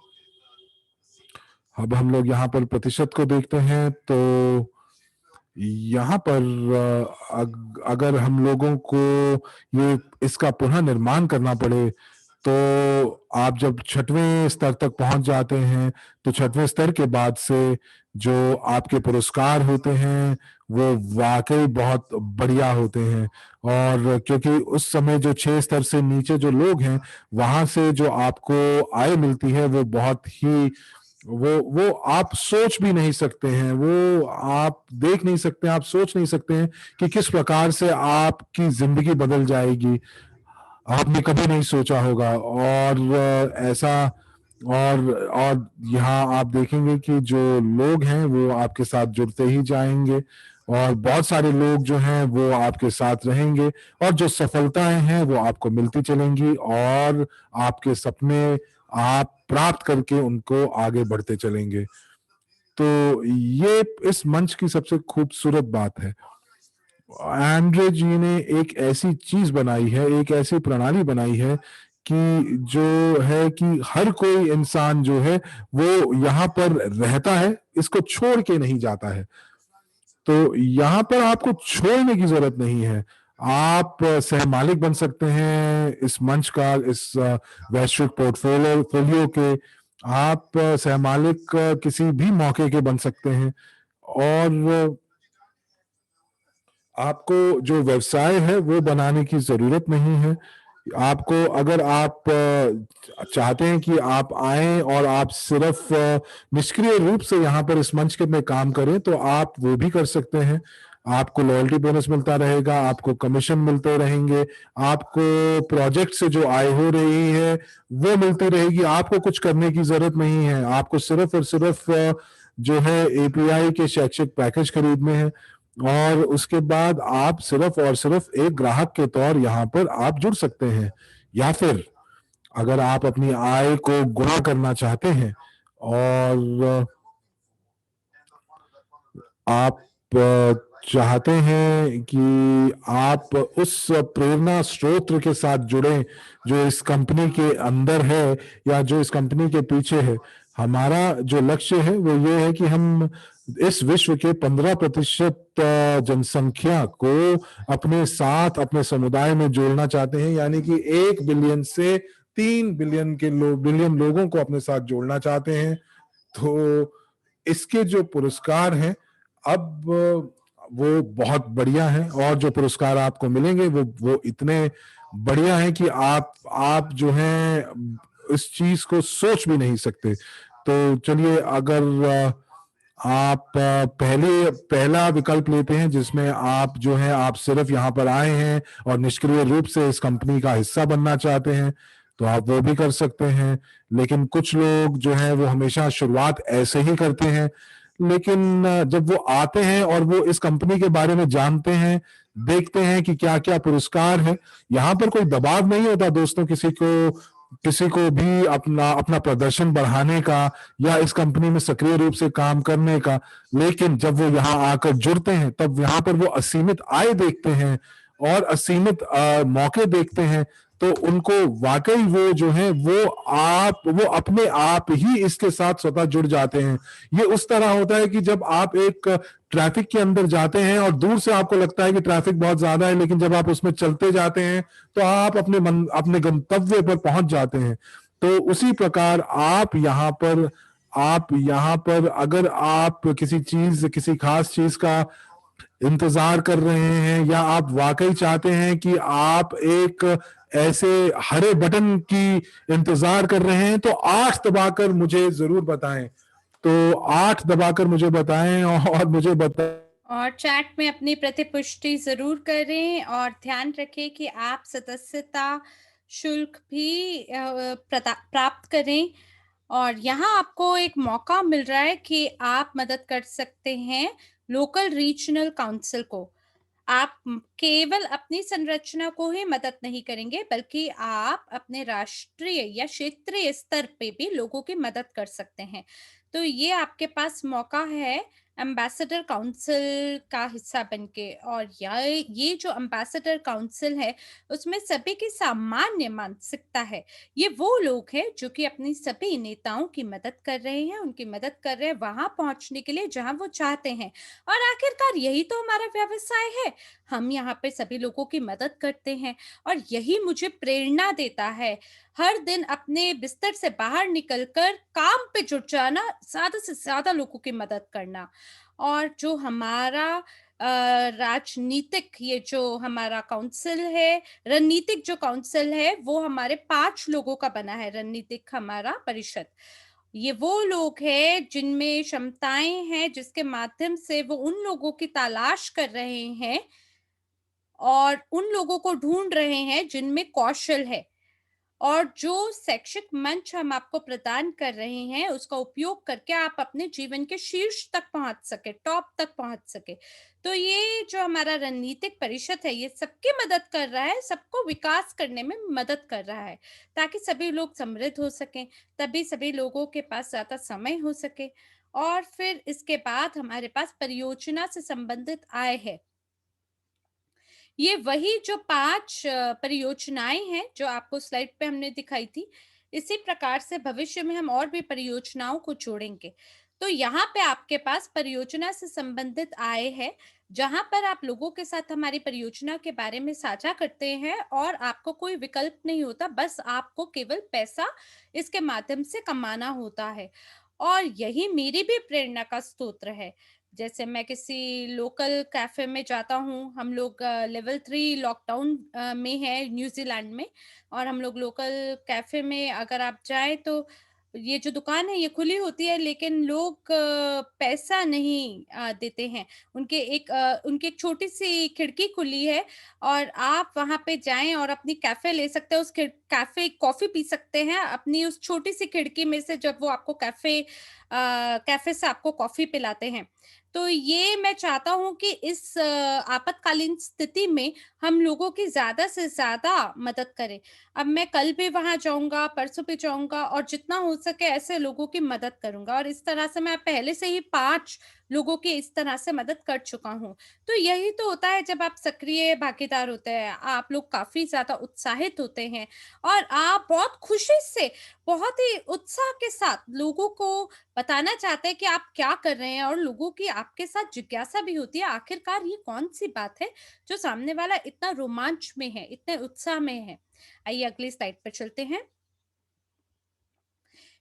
अब हम लोग यहाँ पर प्रतिशत को देखते हैं, तो यहाँ पर अगर हम लोगों को ये इसका पुनः निर्माण करना पड़े, तो आप जब 6वें स्तर तक पहुंच जाते हैं, तो 6वें स्तर के बाद से जो आपके पुरस्कार होते हैं वो वाकई बहुत बढ़िया होते हैं। और क्योंकि उस समय जो 6 स्तर से नीचे जो लोग हैं, वहां से जो आपको आय मिलती है वो बहुत ही, वो आप सोच भी नहीं सकते हैं, वो आप देख नहीं सकते, आप सोच नहीं सकते हैं कि किस प्रकार से आपकी जिंदगी बदल जाएगी। आपने कभी नहीं सोचा होगा। और ऐसा, और यहाँ आप देखेंगे कि जो लोग हैं वो आपके साथ जुड़ते ही जाएंगे, और बहुत सारे लोग जो हैं वो आपके साथ रहेंगे, और जो सफलताएं हैं वो आपको मिलती चलेंगी, और आपके सपने आप प्राप्त करके उनको आगे बढ़ते चलेंगे। तो ये इस मंच की सबसे खूबसूरत बात है। एंड्रे जी ने एक ऐसी चीज बनाई है, एक ऐसी प्रणाली बनाई है कि जो है कि हर कोई इंसान जो है वो यहाँ पर रहता है, इसको छोड़ के नहीं जाता है। तो यहाँ पर आपको छोड़ने की जरूरत नहीं है। आप सहमालिक बन सकते हैं इस मंच का, इस वैश्विक पोर्टफोलियो के। आप सहमालिक किसी भी मौके के बन सकते हैं। और आपको जो व्यवसाय है वो बनाने की जरूरत नहीं है। आपको, अगर आप चाहते हैं कि आप आए और आप सिर्फ निष्क्रिय रूप से यहाँ पर इस मंच के में काम करें, तो आप वो भी कर सकते हैं। आपको लॉयल्टी बोनस मिलता रहेगा, आपको कमीशन मिलते रहेंगे, आपको प्रोजेक्ट से जो आय हो रही है वो मिलती रहेगी। आपको कुछ करने की जरूरत नहीं है, आपको सिर्फ और सिर्फ जो है एपीआई के शैक्षिक पैकेज खरीदने हैं, और उसके बाद आप सिर्फ और सिर्फ एक ग्राहक के तौर यहाँ पर आप जुड़ सकते हैं। या फिर अगर आप अपनी आय को गुणा करना चाहते हैं, और आप चाहते हैं कि आप उस प्रेरणा स्रोत के साथ जुड़ें जो इस कंपनी के अंदर है या जो इस कंपनी के पीछे है। हमारा जो लक्ष्य है वो ये है कि हम इस विश्व के 15% जनसंख्या को अपने साथ, अपने समुदाय में जोड़ना चाहते हैं, यानी कि 1 बिलियन से 3 बिलियन बिलियन लोगों को अपने साथ जोड़ना चाहते हैं। तो इसके जो पुरस्कार हैं, अब वो बहुत बढ़िया हैं, और जो पुरस्कार आपको मिलेंगे वो इतने बढ़िया हैं कि आप जो हैं इस चीज को सोच भी नहीं सकते। तो चलिए, अगर आप पहला विकल्प लेते हैं जिसमें आप जो है आप सिर्फ यहाँ पर आए हैं और निष्क्रिय रूप से इस कंपनी का हिस्सा बनना चाहते हैं, तो आप वो भी कर सकते हैं। लेकिन कुछ लोग जो है वो हमेशा शुरुआत ऐसे ही करते हैं, लेकिन जब वो आते हैं और वो इस कंपनी के बारे में जानते हैं, देखते हैं कि क्या क्या पुरस्कार है, यहाँ पर कोई दबाव नहीं होता दोस्तों किसी को भी अपना अपना प्रदर्शन बढ़ाने का या इस कंपनी में सक्रिय रूप से काम करने का। लेकिन जब वो यहाँ आकर जुड़ते हैं, तब यहाँ पर वो असीमित आय देखते हैं और असीमित मौके देखते हैं, तो उनको वाकई वो जो है वो अपने आप ही इसके साथ स्वतः जुड़ जाते हैं। ये उस तरह होता है कि जब आप एक ट्रैफिक के अंदर जाते हैं और दूर से आपको लगता है कि ट्रैफिक बहुत ज्यादा है, लेकिन जब आप उसमें चलते जाते हैं तो आप अपने गंतव्य पर पहुंच जाते हैं। तो उसी प्रकार आप यहाँ पर अगर आप किसी खास चीज का इंतजार कर रहे हैं, या आप वाकई चाहते हैं कि आप एक ऐसे हरे बटन की इंतजार कर रहे हैं, तो 8 दबाकर मुझे जरूर बताएं। तो 8 दबाकर मुझे बताएं और मुझे बताएं। और चैट में अपनी प्रतिपुष्टि ज़रूर करें और ध्यान रखें कि आप सदस्यता शुल्क भी प्राप्त करें। और यहाँ आपको एक मौका मिल रहा है कि आप मदद कर सकते हैं लोकल रीजनल काउंसिल को। आप केवल अपनी संरचना को ही मदद नहीं करेंगे, बल्कि आप अपने राष्ट्रीय या क्षेत्रीय स्तर पे भी लोगों की मदद कर सकते हैं। तो ये आपके पास मौका है एम्बेसडर काउंसिल का हिस्सा बनके। और ये जो एम्बेसडर काउंसिल है, उसमें सभी की सामान्य मानसिकता है। ये वो लोग हैं जो कि अपनी सभी नेताओं की मदद कर रहे हैं, उनकी मदद कर रहे हैं वहां पहुंचने के लिए जहां वो चाहते हैं। और आखिरकार यही तो हमारा व्यवसाय है। हम यहाँ पे सभी लोगों की मदद करते हैं और यही मुझे प्रेरणा देता है। हर दिन अपने बिस्तर से बाहर निकलकर काम पे जुट जाना, ज़्यादा से ज़्यादा लोगों की मदद करना। और जो हमारा राजनीतिक ये जो हमारा काउंसिल है, रणनीतिक जो काउंसिल है, वो हमारे 5 लोगों का बना है, रणनीतिक हमारा परिषद। ये वो लोग हैं जिनमें क्षमताएँ हैं, जिसके माध्यम से वो उन लोगों की तलाश कर रहे हैं और उन लोगों को ढूँढ रहे हैं जिनमें कौशल है। और जो शैक्षिक मंच हम आपको प्रदान कर रहे हैं, उसका उपयोग करके आप अपने जीवन के शीर्ष तक पहुँच सकें, टॉप तक पहुँच सकें। तो ये जो हमारा रणनीतिक परिषद है, ये सबकी मदद कर रहा है, सबको विकास करने में मदद कर रहा है, ताकि सभी लोग समृद्ध हो सकें, तभी सभी लोगों के पास ज़्यादा समय हो सके। और फिर इसके बाद हमारे पास परियोजना से संबंधित आय है। ये वही जो 5 परियोजनाएँ हैं, जो आपको स्लाइड पे हमने दिखाई थी। इसी प्रकार से भविष्य में हम और भी परियोजनाओं को जोड़ेंगे। तो यहाँ पे आपके पास परियोजना से संबंधित आय है, जहाँ पर आप लोगों के साथ हमारी परियोजना के बारे में साझा करते हैं और आपको कोई विकल्प नहीं होता, बस आपको केवल पैसा इसके माध्यम से कमाना होता है। और यही मेरी भी प्रेरणा का स्रोत है। जैसे मैं किसी लोकल कैफ़े में जाता हूँ, हम लोग लेवल 3 लॉकडाउन में है न्यूज़ीलैंड में। और हम लोग लोकल कैफ़े में अगर आप जाएँ तो ये जो दुकान है ये खुली होती है, लेकिन लोग पैसा नहीं देते हैं। उनकी एक छोटी-सी खिड़की खुली है और आप वहाँ पे जाएँ और अपनी कैफ़े ले सकते हैं, उस कैफ़े कॉफ़ी पी सकते हैं, अपनी उस छोटी-सी खिड़की में से जब वो आपको कैफ़े से आपको कॉफ़ी पिलाते हैं। तो ये मैं चाहता हूँ कि इस आपातकालीन स्थिति में हम लोगों की ज़्यादा से ज़्यादा मदद करें। अब मैं कल भी वहाँ जाऊँगा, परसों भी जाऊँगा और जितना हो सके ऐसे लोगों की मदद करूँगा। और इस तरह से मैं पहले से ही 5 लोगों की इस तरह से मदद कर चुका हूँ। तो यही तो होता है जब आप सक्रिय भागीदार होते हैं, आप लोग काफ़ी ज़्यादा उत्साहित होते हैं और आप बहुत खुशी से, बहुत ही उत्साह के साथ लोगों को बताना चाहते हैं कि आप क्या कर रहे हैं। और लोगों की आपके साथ जिज्ञासा भी होती है, आखिरकार ये कौन-सी बात है जो सामने वाला इतना रोमांच में है, इतने उत्साह में है। आइए अगली स्लाइड पर चलते हैं।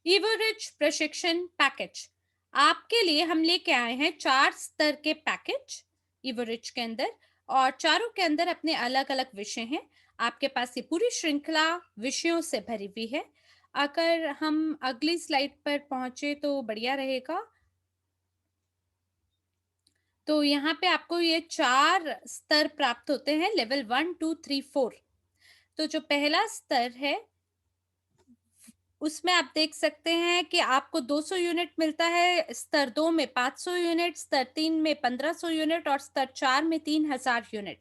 ईवोरिच प्रशिक्षण पैकेज। आपके लिए हम लेके आए हैं 4 स्तर के पैकेज ईवोरिच के अंदर। और चारों के अंदर अपने अलग-अलग विषय हैं। आपके पास ये पूरी श्रृंखला विषयों से भरी हुई है। अगर हम अगली स्लाइड पर पहुंचे तो बढ़िया रहेगा। तो यहाँ पे आपको ये 4 स्तर प्राप्त होते हैं, लेवल 1, 2, 3, 4। तो जो पहला स्तर है, उसमें आप देख सकते हैं कि आपको 200 यूनिट मिलता है, स्तर 2 में 500 यूनिट, स्तर 3 में 1500 यूनिट और स्तर 4 में 3000 यूनिट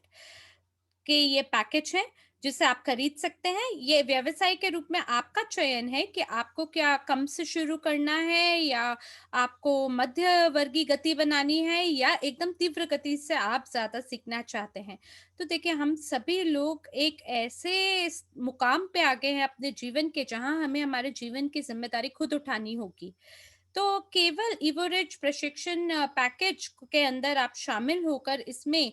के ये पैकेज हैं, जिसे आप खरीद सकते हैं। ये व्यवसाय के रूप में आपका चयन है कि आपको क्या कम से शुरू करना है, या आपको मध्यवर्गीय गति बनानी है, या एकदम तीव्र गति से आप ज़्यादा सीखना चाहते हैं। तो देखिए, हम सभी लोग एक ऐसे मुकाम पे आ गए हैं अपने जीवन के, जहाँ हमें हमारे जीवन की ज़िम्मेदारी खुद उठानी होगी। तो केवल इवोरेज प्रशिक्षण पैकेज के अंदर आप शामिल होकर इसमें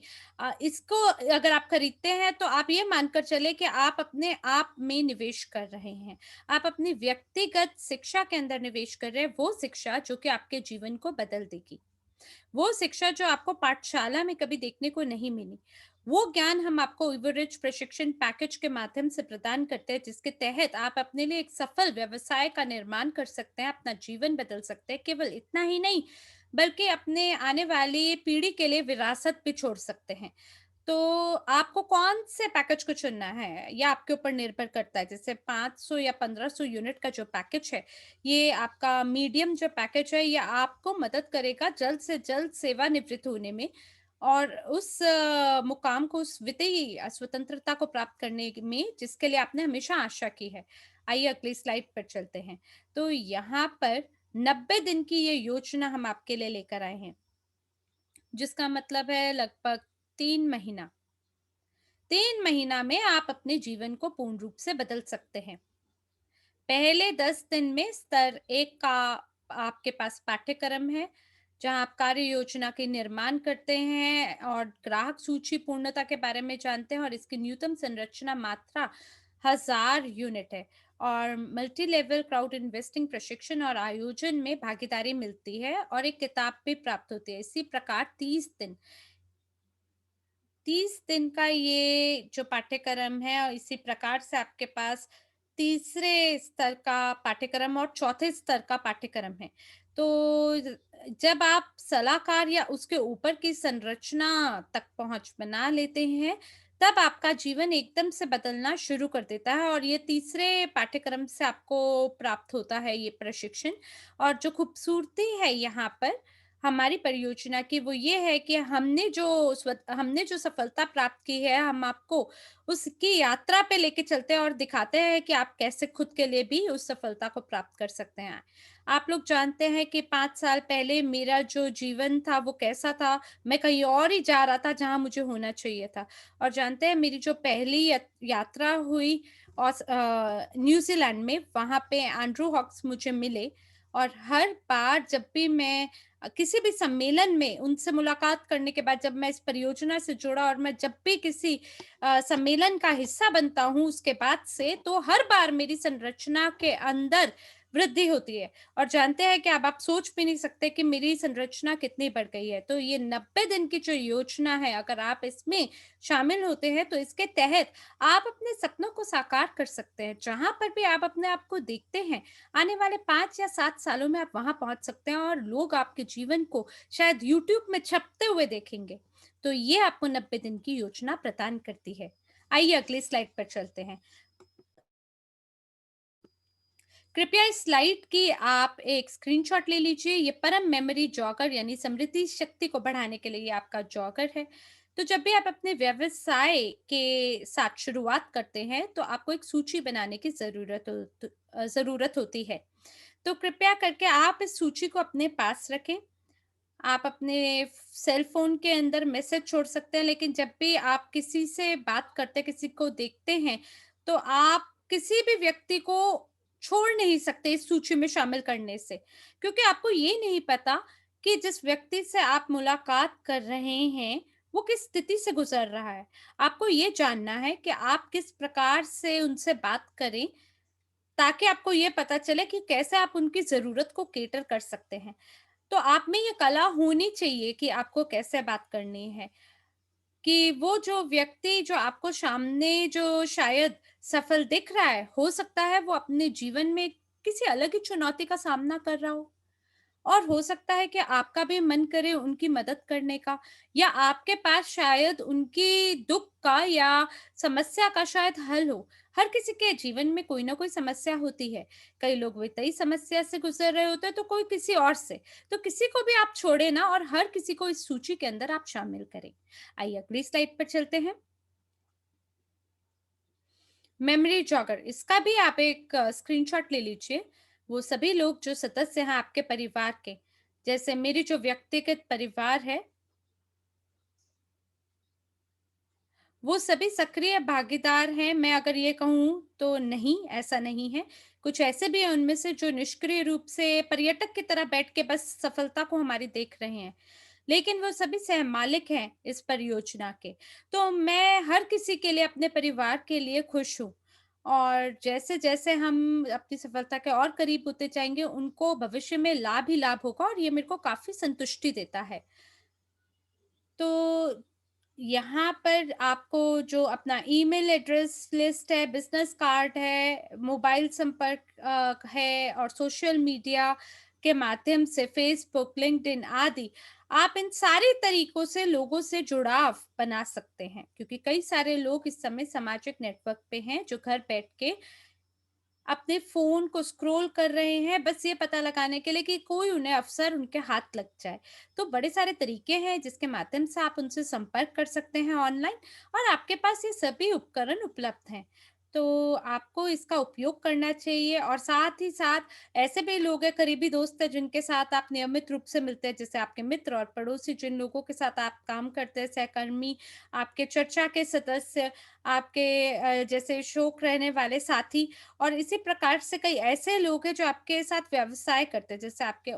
इसको अगर आप खरीदते हैं, तो आप ये मानकर चले कि आप अपने आप में निवेश कर रहे हैं। आप अपनी व्यक्तिगत शिक्षा के अंदर निवेश कर रहे हैं, वो शिक्षा जो कि आपके जीवन को बदल देगी। वो शिक्षा जो आपको पाठशाला में कभी देखने को नहीं मिली, वो ज्ञान हम आपको इवरिच प्रशिक्षण पैकेज के माध्यम से प्रदान करते हैं, जिसके तहत आप अपने लिए एक सफल व्यवसाय का निर्माण कर सकते हैं, अपना जीवन बदल सकते हैं। केवल इतना ही नहीं, बल्कि अपने आने वाली पीढ़ी के लिए विरासत भी छोड़ सकते हैं। तो आपको कौन से पैकेज को चुनना है, ये आपके ऊपर निर्भर करता है। जैसे 500 या 1500 यूनिट का जो पैकेज है, ये आपका मीडियम जो पैकेज है, ये आपको मदद करेगा जल्द से जल्द सेवानिवृत्त होने में, और उस मुकाम को, उस वित्तीय स्वतंत्रता को प्राप्त करने में, जिसके लिए आपने हमेशा आशा की है। आइए अगली स्लाइड पर चलते हैं। तो यहाँ पर 90 दिन की ये योजना हम आपके लिए लेकर आए हैं, जिसका मतलब है लगभग 3 महीना। 3 महीना में आप अपने जीवन को पूर्ण रूप से बदल सकते हैं। पहले 10 दिन में स्तर 1 का आपके पास पाठ्यक्रम है, जहाँ आप कार्य योजना के निर्माण करते हैं और ग्राहक सूची पूर्णता के बारे में जानते हैं, और इसकी न्यूनतम संरचना मात्रा 1000 यूनिट है। और मल्टी लेवल क्राउड इन्वेस्टिंग प्रशिक्षण और आयोजन में भागीदारी मिलती है, और एक किताब भी प्राप्त होती है। इसी प्रकार 30 दिन का ये जो पाठ्यक्रम है, और इसी प्रकार से आपके पास तीसरे स्तर का पाठ्यक्रम और चौथे स्तर का पाठ्यक्रम है। तो जब आप सलाहकार या उसके ऊपर की संरचना तक पहुंच बना लेते हैं, तब आपका जीवन एकदम से बदलना शुरू कर देता है, और ये तीसरे पाठ्यक्रम से आपको प्राप्त होता है ये प्रशिक्षण। और जो खूबसूरती है यहाँ पर हमारी परियोजना की, वो ये है कि हमने जो सफलता प्राप्त की है, हम आपको उसकी यात्रा पे लेके चलते हैं और दिखाते हैं कि आप कैसे खुद के लिए भी उस सफलता को प्राप्त कर सकते हैं। आप लोग जानते हैं कि 5 साल पहले मेरा जो जीवन था वो कैसा था, मैं कहीं और ही जा रहा था जहाँ मुझे होना चाहिए था। और जानते हैं, मेरी जो पहली यात्रा हुई न्यूज़ीलैंड में, वहाँ पे एंड्रू हॉक्स मुझे मिले, और हर बार जब भी मैं किसी भी सम्मेलन में उनसे मुलाकात करने के बाद, जब मैं इस परियोजना से जुड़ा और मैं जब भी किसी सम्मेलन का हिस्सा बनता हूँ उसके बाद से, तो हर बार मेरी संरचना के अंदर वृद्धि होती है। और जानते हैं कि अब आप सोच भी नहीं सकते कि मेरी संरचना कितनी बढ़ गई है। तो ये 90 दिन की जो योजना है, अगर आप इसमें शामिल होते हैं, तो इसके तहत आप अपने सपनों को साकार कर सकते हैं। जहाँ पर भी आप अपने आप को देखते हैं, आने वाले 5 या 7 सालों में आप वहाँ पहुँच सकते हैं, और लोग आपके जीवन को शायद यूट्यूब में छपते हुए देखेंगे। तो ये आपको 90 दिन की योजना प्रदान करती है। आइए अगली स्लाइड पर चलते हैं। कृपया इस स्लाइड की आप एक स्क्रीनशॉट ले लीजिए। ये परम मेमोरी जॉगर, यानी स्मृति शक्ति को बढ़ाने के लिए ये आपका जॉगर है। तो जब भी आप अपने व्यवसाय के साथ शुरुआत करते हैं, तो आपको एक सूची बनाने की ज़रूरत होती है। तो कृपया करके आप इस सूची को अपने पास रखें। आप अपने सेल फ़ोन के अंदर मैसेज छोड़ सकते हैं, लेकिन जब भी आप किसी से बात करते हैं, किसी को देखते हैं, तो आप किसी भी व्यक्ति को छोड़ नहीं सकते इस सूची में शामिल करने से। क्योंकि आपको ये नहीं पता कि जिस व्यक्ति से आप मुलाकात कर रहे हैं, वो किस स्थिति से गुज़र रहा है। आपको ये जानना है कि आप किस प्रकार से उनसे बात करें, ताकि आपको ये पता चले कि कैसे आप उनकी ज़रूरत को कैटर कर सकते हैं। तो आप में ये कला होनी चाहिए कि आपको कैसे बात करनी है, कि वो जो व्यक्ति जो आपको सामने जो शायद सफल दिख रहा है, हो सकता है वो अपने जीवन में किसी अलग ही चुनौती का सामना कर रहा हो। और हो सकता है कि आपका भी मन करे उनकी मदद करने का, या आपके पास शायद उनकी दुख का या समस्या का शायद हल हो। हर किसी के जीवन में कोई ना कोई समस्या होती है। कई लोग वित्तीय समस्या से गुजर रहे होते हैं, तो कोई किसी और से। तो किसी को भी आप छोड़े ना, और हर किसी को इस सूची के अंदर आप शामिल करें। आइए अगली स्लाइड पर चलते हैं। मेमोरी जॉगर, इसका भी आप एक स्क्रीनशॉट ले लीजिए। वो सभी लोग जो सदस्य हैं आपके परिवार के, जैसे मेरी जो व्यक्तिगत परिवार है, वो सभी सक्रिय भागीदार हैं। मैं अगर ये कहूँ तो नहीं, ऐसा नहीं है। कुछ ऐसे भी हैं उनमें से जो निष्क्रिय रूप से पर्यटक की तरह बैठ के बस सफलता को हमारी देख रहे हैं। लेकिन वो सभी सहमालिक हैं इस परियोजना के। तो मैं हर किसी के लिए, अपने परिवार के लिए खुश हूँ। और जैसे-जैसे हम अपनी सफलता के और करीब होते जाएँगे, उनको भविष्य में लाभ ही लाभ होगा और ये मेरे को काफ़ी संतुष्टि देता है। तो यहाँ पर आपको जो अपना ईमेल एड्रेस लिस्ट है, बिज़नेस कार्ड है, मोबाइल संपर्क है और सोशल मीडिया के माध्यम से फ़ेसबुक, लिंक्डइन आदि, आप इन सारे तरीकों से लोगों से जुड़ाव बना सकते हैं। क्योंकि कई सारे लोग इस समय सामाजिक नेटवर्क पे हैं, जो घर बैठ के अपने फ़ोन को स्क्रॉल कर रहे हैं, बस ये पता लगाने के लिए कि कोई उन्हें अवसर उनके हाथ लग जाए। तो बड़े सारे तरीके हैं जिसके माध्यम से आप उनसे संपर्क कर सकते हैं ऑनलाइन, और आपके पास ये सभी उपकरण उपलब्ध हैं। तो आपको इसका उपयोग करना चाहिए, और साथ ही साथ ऐसे भी लोग हैं, करीबी दोस्त हैं जिनके साथ आप नियमित रूप से मिलते हैं, जैसे आपके मित्र और पड़ोसी, जिन लोगों के साथ आप काम करते हैं, सहकर्मी, आपके चर्चा के सदस्य, आपके जैसे शौक रहने वाले साथी, और इसी प्रकार से कई ऐसे लोग हैं जो आपके साथ व्यवसाय करते हैं, जैसे आपके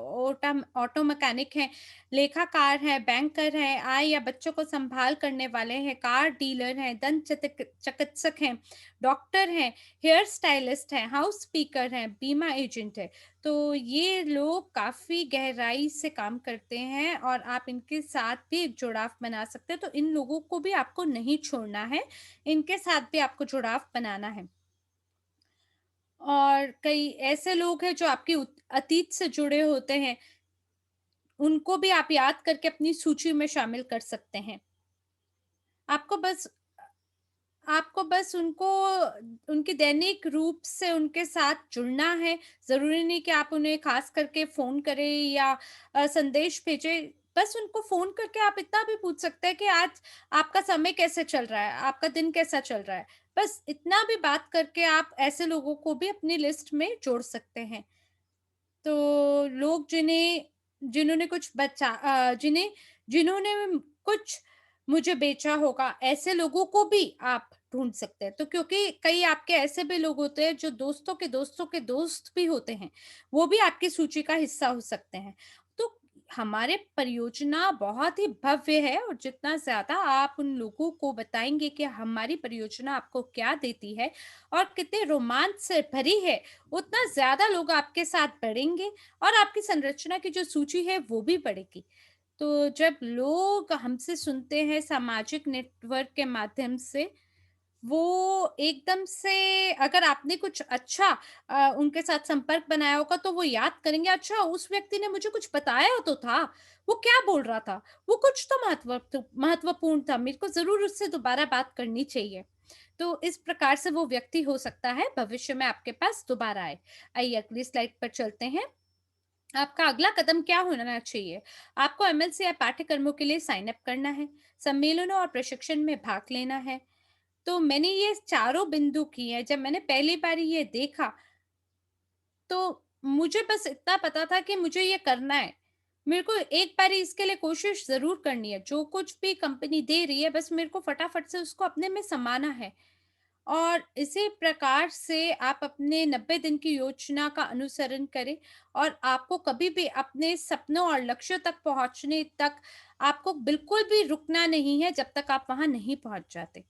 ऑटो मैकेनिक हैं, लेखाकार हैं, बैंकर हैं, आय या बच्चों को संभाल करने वाले हैं, कार डीलर हैं, दंत चिकित्सक हैं, डॉक्टर हैं, हेयर स्टाइलिस्ट हैं, हाउस स्पीकर हैं, बीमा एजेंट है। तो ये लोग काफ़ी गहराई से काम करते हैं और आप इनके साथ भी एक जुड़ाव बना सकते हैं। तो इन लोगों को भी आपको नहीं छोड़ना है, इनके साथ भी आपको जुड़ाव बनाना है। और कई ऐसे लोग हैं जो आपके अतीत से जुड़े होते हैं, उनको भी आप याद करके अपनी सूची में शामिल कर सकते हैं। आपको बस आपको बस उनको उनके दैनिक रूप से उनके साथ जुड़ना है। ज़रूरी नहीं कि आप उन्हें ख़ास करके फ़ोन करें या संदेश भेजें। बस उनको फ़ोन करके आप इतना भी पूछ सकते हैं कि आज आपका समय कैसे चल रहा है? आपका दिन कैसा चल रहा है? बस इतना भी बात करके आप ऐसे लोगों को भी अपनी लिस्ट में जोड़ सकते हैं। तो लोग जिन्होंने कुछ जिन्होंने कुछ मुझे बेचा होगा, ऐसे लोगों को भी आप ढूँढ सकते हैं। तो क्योंकि कई आपके ऐसे भी लोग होते हैं जो दोस्तों के दोस्तों के दोस्त भी होते हैं, वो भी आपकी सूची का हिस्सा हो सकते हैं। तो हमारे परियोजना बहुत ही भव्य है, और जितना ज़्यादा आप उन लोगों को बताएँगे कि हमारी परियोजना आपको क्या देती है और कितने रोमांच से भरी है, उतना ज़्यादा लोग आपके साथ बढ़ेंगे और आपकी संरचना की जो सूची है वो भी बढ़ेगी। तो जब लोग हमसे सुनते हैं सामाजिक नेटवर्क के माध्यम से, वो एकदम से, अगर आपने कुछ अच्छा उनके साथ संपर्क बनाया होगा तो वो याद करेंगे, अच्छा उस व्यक्ति ने मुझे कुछ बताया तो था, वो क्या बोल रहा था? वो कुछ तो महत्वपूर्ण था, मेरे को ज़रूर उससे दोबारा बात करनी चाहिए। तो इस प्रकार से वो व्यक्ति हो सकता है भविष्य में आपके पास दोबारा आए। आइए अगली स्लाइड पर चलते हैं। आपका अगला कदम क्या होना चाहिए? आपको एमएलसी या पाठ्यक्रमों के लिए साइन अप करना है, सम्मेलनों और प्रशिक्षण में भाग लेना है। तो मैंने ये चारों बिंदु किए हैं। जब मैंने पहली बारी ये देखा, तो मुझे बस इतना पता था कि मुझे ये करना है। मेरे को एक बारी इसके लिए कोशिश ज़रूर करनी है। जो कुछ भी कंपनी दे रही है, बस मेरे को फटाफट से उसको अपने में समाना है। और इसी प्रकार से आप अपने 90 दिन की योजना का अनुसरण करें, और आपको कभी भी अपने सपनों और लक्ष्यों तक पहुँचने तक आपको बिल्कुल भी रुकना नहीं है, जब तक आप वहाँ नहीं पहुँच जाते।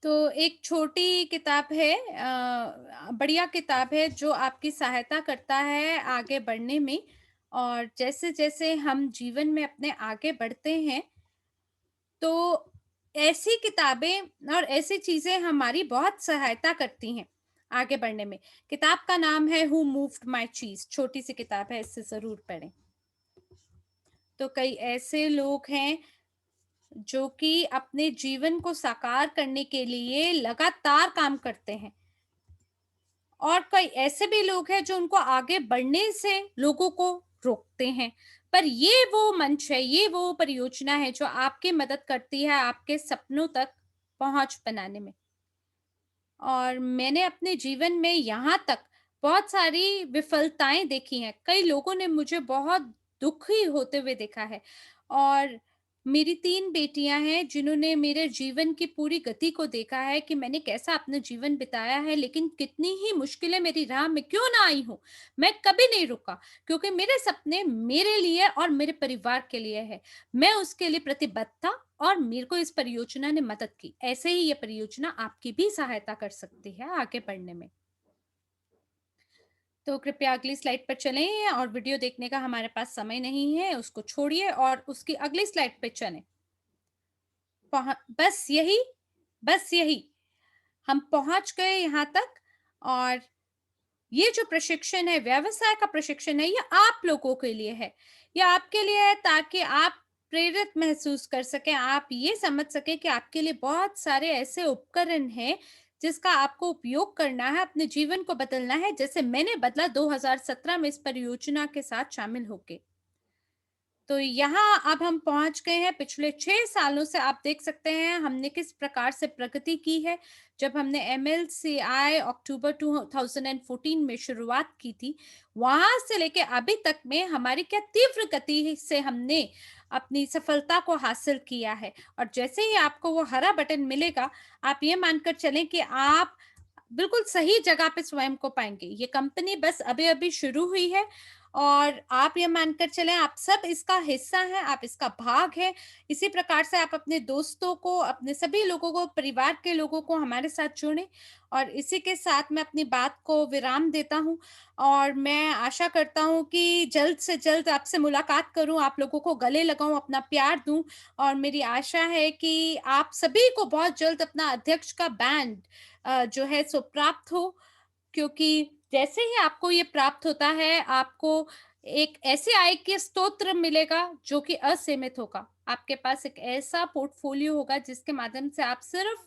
तो एक छोटी किताब है, बढ़िया किताब है जो आपकी सहायता करता है आगे बढ़ने में। और जैसे-जैसे हम जीवन में अपने आगे बढ़ते हैं, तो ऐसी किताबें और ऐसी चीज़ें हमारी बहुत सहायता करती हैं आगे बढ़ने में। किताब का नाम है हू मूव्ड माय चीज़, छोटी-सी किताब है, इसे ज़रूर पढ़ें। तो कई ऐसे लोग हैं जो कि अपने जीवन को साकार करने के लिए लगातार काम करते हैं, और कई ऐसे भी लोग हैं जो उनको आगे बढ़ने से लोगों को रोकते हैं। पर ये वो मंच है, ये वो परियोजना है जो आपकी मदद करती है आपके सपनों तक पहुँच बनाने में। और मैंने अपने जीवन में यहाँ तक बहुत सारी विफलताएँ देखी हैं। कई लोगों ने मुझे बहुत दुखी होते हुए देखा है और मेरी 3 बेटियाँ हैं जिन्होंने मेरे जीवन की पूरी गति को देखा है कि मैंने कैसा अपना जीवन बिताया है, लेकिन कितनी ही मुश्किलें मेरी राह में क्यों ना आई हों, मैं कभी नहीं रुका क्योंकि मेरे सपने मेरे लिए और मेरे परिवार के लिए है। मैं उसके लिए प्रतिबद्ध था और मेरे को इस परियोजना ने मदद की। ऐसे ही ये परियोजना आपकी भी सहायता कर सकती है आगे बढ़ने में। तो कृपया अगली स्लाइड पर चलें और वीडियो देखने का हमारे पास समय नहीं है, उसको छोड़िए और उसकी अगली स्लाइड पे चलें। पहुँ बस यही, बस यही। हम पहुँच गए यहाँ तक और ये जो प्रशिक्षण है, व्यवसाय का प्रशिक्षण है, ये आप लोगों के लिए है। ये आपके लिए है ताकि आप प्रेरित महसूस कर सकें, आप ये समझ सकें कि आपके लिए बहुत सारे ऐसे उपकरण हैं, जिसका आपको उपयोग करना है, अपने जीवन को बदलना है, जैसे मैंने बदला 2017 में इस परियोजना के साथ शामिल होके। तो यहाँ अब हम पहुँच गए हैं पिछले 6 सालों से आप देख सकते हैं हमने किस प्रकार से प्रगति की है। जब हमने एमएलसीआई अक्टूबर 2014 में शुरुआत की थी, वहाँ से लेके अभी तक में हमारी क्या तीव्र गति से हमने अपनी सफलता को हासिल किया है। और जैसे ही आपको वो हरा बटन मिलेगा, आप ये मानकर चलें कि आप बिल्कुल सही जगह पे स्वयं को पाएँगे। ये कंपनी बस अभी-अभी शुरू हुई है और आप ये मानकर चलें आप सब इसका हिस्सा हैं, आप इसका भाग हैं। इसी प्रकार से आप अपने दोस्तों को, अपने सभी लोगों को, परिवार के लोगों को हमारे साथ जोड़ें और इसी के साथ मैं अपनी बात को विराम देता हूँ और मैं आशा करता हूँ कि जल्द से जल्द आपसे मुलाकात करूँ, आप लोगों को गले लगाऊँ, अपना प्यार दूँ और मेरी आशा है कि आप सभी को बहुत जल्द अपना अध्यक्ष का बैंड जो है सो प्राप्त हो क्योंकि जैसे ही आपको ये प्राप्त होता है, आपको एक ऐसे आय के स्रोत मिलेगा जो कि असीमित होगा। आपके पास एक ऐसा पोर्टफोलियो होगा जिसके माध्यम से आप सिर्फ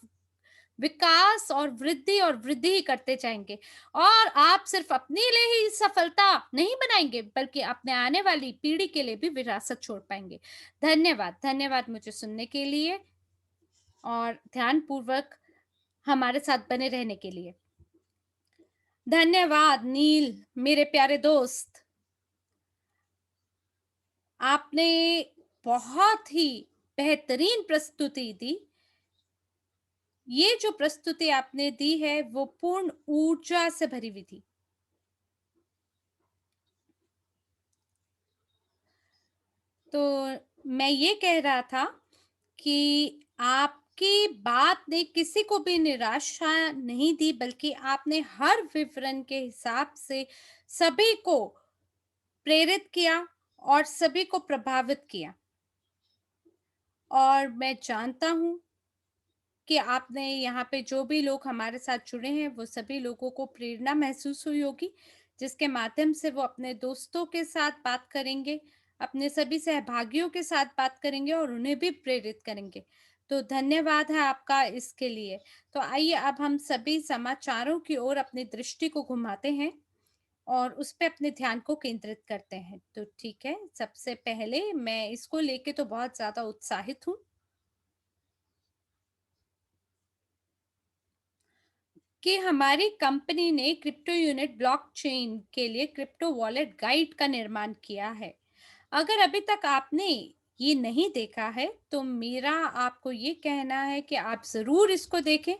विकास और वृद्धि ही करते जाएँगे और आप सिर्फ अपने लिए ही सफलता नहीं बनाएँगे, बल्कि अपने आने वाली पीढ़ी के लिए भी विरासत छोड़ पाएँगे। धन्यवाद, धन्यवाद मुझे सुनने के लिए और ध्यानपूर्वक हमारे साथ बने रहने के लिए। धन्यवाद नील, मेरे प्यारे दोस्त। आपने बहुत ही बेहतरीन प्रस्तुति दी। ये जो प्रस्तुति आपने दी है, वो पूर्ण ऊर्जा से भरी हुई थी। तो मैं ये कह रहा था कि आपकी बात ने किसी को भी निराशा नहीं दी, बल्कि आपने हर विवरण के हिसाब से सभी को प्रेरित किया और सभी को प्रभावित किया। और मैं जानता हूँ कि आपने यहाँ पे जो भी लोग हमारे साथ जुड़े हैं, वो सभी लोगों को प्रेरणा महसूस हुई होगी, जिसके माध्यम से वो अपने दोस्तों के साथ बात करेंगे, अपने सभी सहभागियों के साथ बात करेंगे और उन्हें भी प्रेरित करेंगे। तो धन्यवाद है आपका इसके लिए। तो आइए अब हम सभी समाचारों की ओर अपनी दृष्टि को घुमाते हैं और उस पे अपने ध्यान को केंद्रित करते हैं। तो ठीक है, सबसे पहले मैं इसको लेके तो बहुत ज़्यादा उत्साहित हूँ कि हमारी कंपनी ने क्रिप्टो यूनिट ब्लॉकचेन के लिए क्रिप्टो वॉलेट गाइड का निर्माण किया है। अगर अभी तक आपने ये नहीं देखा है, तो मेरा आपको ये कहना है कि आप ज़रूर इसको देखें।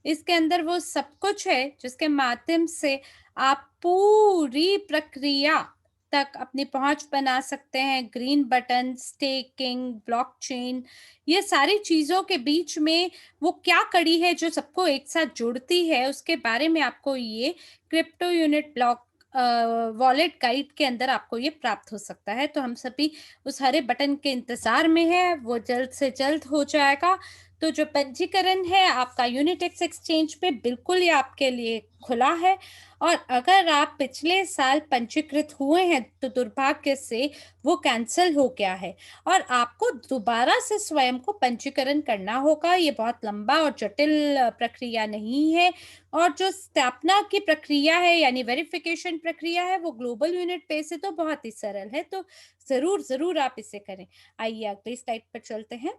इसके अंदर वो सब कुछ है जिसके माध्यम से आप पूरी प्रक्रिया तक अपनी पहुंच बना सकते हैं। ग्रीन बटन, स्टेकिंग, ब्लॉकचेन, ये सारी चीज़ों के बीच में वो क्या कड़ी है जो सबको एक साथ जोड़ती है, उसके बारे में आपको ये crypto unit block wallet guide के अंदर आपको ये प्राप्त हो सकता है। तो हम सभी उस हरे बटन के इंतज़ार में हैं, वो जल्द से जल्द हो जाएगा। तो जो पंजीकरण है आपका यूनिटेक्स एक्सचेंज पे बिल्कुल ये आपके लिए खुला है और अगर आप पिछले साल पंजीकृत हुए हैं, तो दुर्भाग्य से वो कैंसल हो गया है और आपको दोबारा से स्वयं को पंजीकरण करना होगा। ये बहुत लंबा और जटिल प्रक्रिया नहीं है और जो स्थापना की प्रक्रिया है यानी वेरिफिकेशन प्रक्रिया है वो ग्लोबल यूनिट पे से तो बहुत ही सरल है। तो ज़रूर आप इसे करें। आइए अगली स्लाइड पर चलते हैं।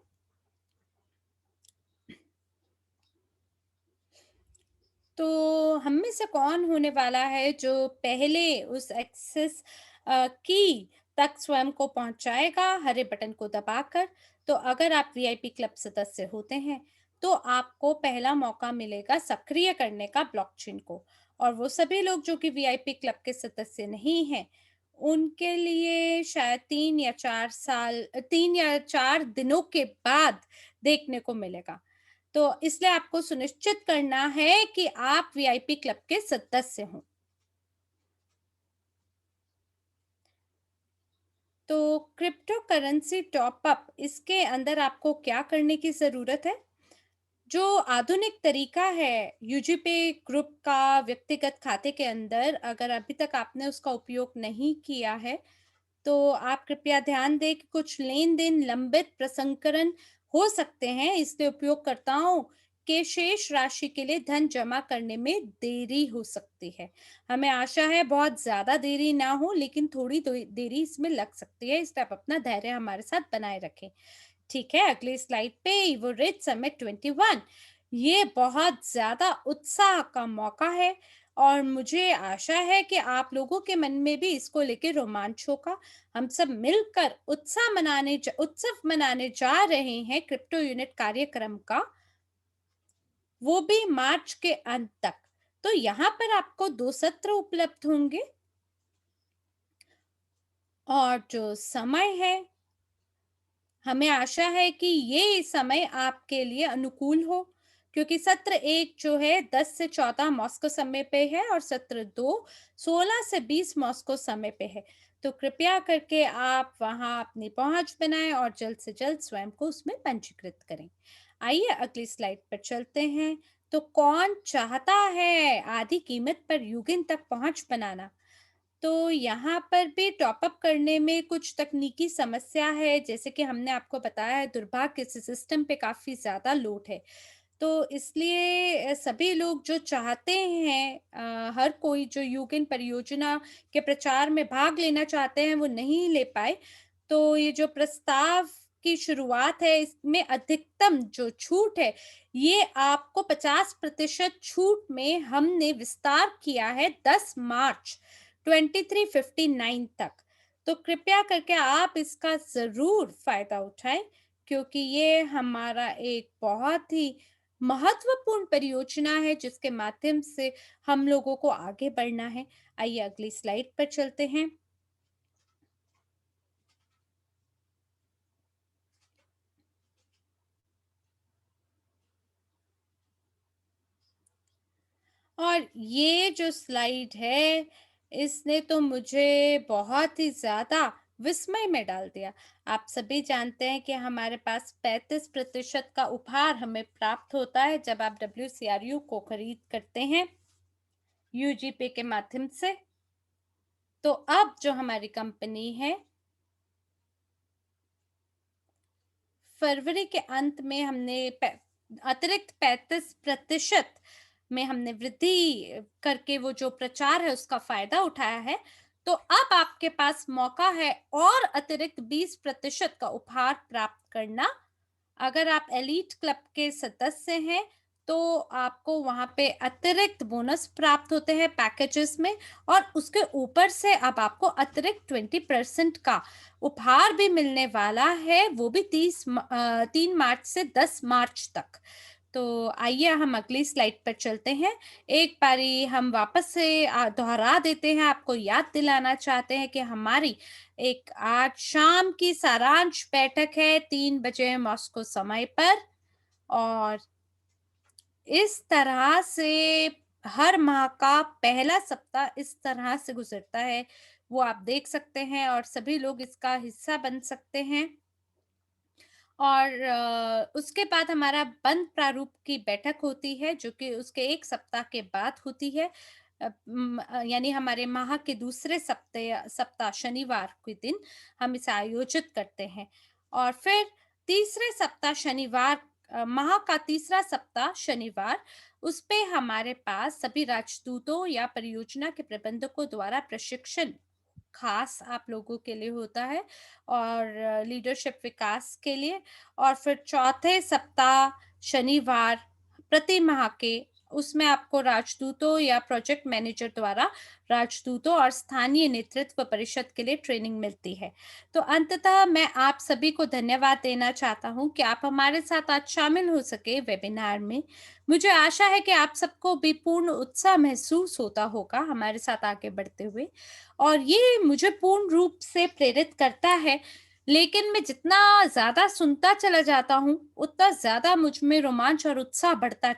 तो हम में से कौन होने वाला है जो पहले उस एक्सेस की तक स्वयं को पहुंचाएगा हरे बटन को दबाकर। तो अगर आप वीआईपी क्लब सदस्य होते हैं तो आपको पहला मौका मिलेगा सक्रिय करने का ब्लॉकचेन को। और वो सभी लोग जो कि वीआईपी क्लब के सदस्य नहीं हैं, उनके लिए शायद 3 या 4 दिनों के बाद देखने को मिलेगा। तो इसलिए आपको सुनिश्चित करना है कि आप वीआईपी क्लब के सदस्य हों। तो क्रिप्टो करेंसी टॉप अप, इसके अंदर आपको क्या करने की ज़रूरत है? जो आधुनिक तरीका है यूजीपे ग्रुप का व्यक्तिगत खाते के अंदर, अगर अभी तक आपने उसका उपयोग नहीं किया है, तो आप कृपया ध्यान दें कि कुछ लेन-देन लंबित प्रसंस्करण हो सकते हैं, इसलिए उपयोगकर्ताओं के शेष राशि के लिए धन जमा करने में देरी हो सकती है। हमें आशा है बहुत ज़्यादा देरी ना हो, लेकिन थोड़ी देरी इसमें लग सकती है, इसलिए आप अपना धैर्य हमारे साथ बनाए रखें। ठीक है, अगली स्लाइड पे एवरेज समिट 21, ये बहुत ज़्यादा उत्साह का मौका है और मुझे आशा है कि आप लोगों के मन में भी इसको लेके रोमांच होगा। हम सब मिलकर उत्सव मनाने जा रहे हैं क्रिप्टो यूनिट कार्यक्रम का, वो भी मार्च के अंत तक। तो यहाँ पर आपको 2 सत्र उपलब्ध होंगे और जो समय है, हमें आशा है कि ये समय आपके लिए अनुकूल हो, क्योंकि सत्र 1 जो है 10 से 14 मॉस्को समय पे है और सत्र 2 16 से 20 मॉस्को समय पे है। तो कृपया करके आप वहाँ अपनी पहुँच बनाएँ और जल्द से जल्द स्वयं को उसमें पंजीकृत करें। आइए अगली स्लाइड पर चलते हैं। तो कौन चाहता है आधी कीमत पर युगिन तक पहुँच बनाना? तो यहाँ पर भी टॉप अप करने में कुछ तकनीकी समस्या है, जैसे कि हमने आपको बताया है, दुर्भाग्य से सिस्टम पे काफ़ी ज़्यादा लोड है। तो इसलिए सभी लोग जो चाहते हैं, हर कोई जो यूगिन परियोजना के प्रचार में भाग लेना चाहते हैं, वो नहीं ले पाए। तो ये जो प्रस्ताव की शुरुआत है, इसमें अधिकतम जो छूट है, ये आपको 50% छूट में हमने विस्तार किया है 10 मार्च 2359 तक। तो कृपया करके आप इसका ज़रूर फ़ायदा उठाएँ, क्योंकि ये हमारा एक बहुत ही महत्वपूर्ण परियोजना है जिसके माध्यम से हम लोगों को आगे बढ़ना है। आइए अगली स्लाइड पर चलते हैं। और ये जो स्लाइड है, इसने तो मुझे बहुत ही ज़्यादा विस्मय में डाल दिया। आप सभी जानते हैं कि हमारे पास 35% का उपहार हमें प्राप्त होता है जब आप डब्ल्यूसीआरयू को खरीद करते हैं यूजीपे के माध्यम से। तो अब जो हमारी कंपनी है, फरवरी के अंत में हमने अतिरिक्त 35% में हमने वृद्धि करके वो जो प्रचार है उसका फायदा उठाया है। तो अब आपके पास मौका है और अतिरिक्त 20% का उपहार प्राप्त करना। अगर आप एलीट क्लब के सदस्य हैं, तो आपको वहाँ पे अतिरिक्त बोनस प्राप्त होते हैं पैकेजेस में, और उसके ऊपर से अब आपको अतिरिक्त 20% का उपहार भी मिलने वाला है, वो भी 3 मार्च से 10 मार्च तक। तो आइए हम अगली स्लाइड पर चलते हैं। एक बारी हम वापस से दोहरा देते हैं, आपको याद दिलाना चाहते हैं कि हमारी एक आज शाम की सारांश बैठक है 3 बजे मॉस्को समय पर, और इस तरह से हर माह का पहला सप्ताह इस तरह से गुजरता है, वो आप देख सकते हैं और सभी लोग इसका हिस्सा बन सकते हैं। और उसके बाद हमारा बंद प्रारूप की बैठक होती है, जो कि उसके 1 सप्ताह के बाद होती है। यानी हमारे माह के दूसरे सप्ताह शनिवार के दिन हम इसे आयोजित करते हैं। और फिर तीसरे सप्ताह शनिवार, माह का तीसरा सप्ताह शनिवार, उस पे हमारे पास सभी राजदूतों या परियोजना के प्रबंधकों द्वारा प्रशिक्षण खास आप लोगों के लिए होता है और लीडरशिप विकास के लिए। और फिर चौथे सप्ताह शनिवार प्रति माह के उसमें आपको राजदूतों या प्रोजेक्ट मैनेजर द्वारा राजदूतों और स्थानीय नेतृत्व परिषद के लिए ट्रेनिंग मिलती है। तो अंततः मैं आप सभी को धन्यवाद देना चाहता हूँ कि आप हमारे साथ आज शामिल हो सके वेबिनार में। मुझे आशा है कि आप सबको भी पूर्ण उत्साह महसूस होता होगा हमारे साथ आगे बढ़ते हुए, और ये मुझे पूर्ण रूप से प्रेरित करता है। लेकिन मैं जितना ज़्यादा सुनता चला जाता हूँ, उतना ज़्यादा मुझ में रोमांच और उत्साह बढ़ता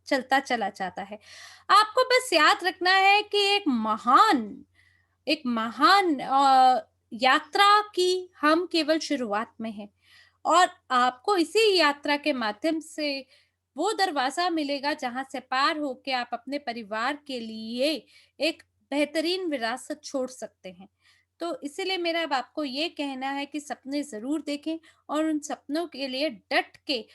चलता चला जाता है। आपको बस याद रखना है कि एक महान यात्रा की हम केवल शुरुआत में हैं, और आपको इसी यात्रा के माध्यम से वो दरवाज़ा मिलेगा जहाँ से पार होके आप अपने परिवार के लिए एक बेहतरीन विरासत छोड़ सकते हैं। तो इसीलिए मेरा अब आपको ये कहना है कि सपने ज़रूर देखें और उन सपनों के लिए डट के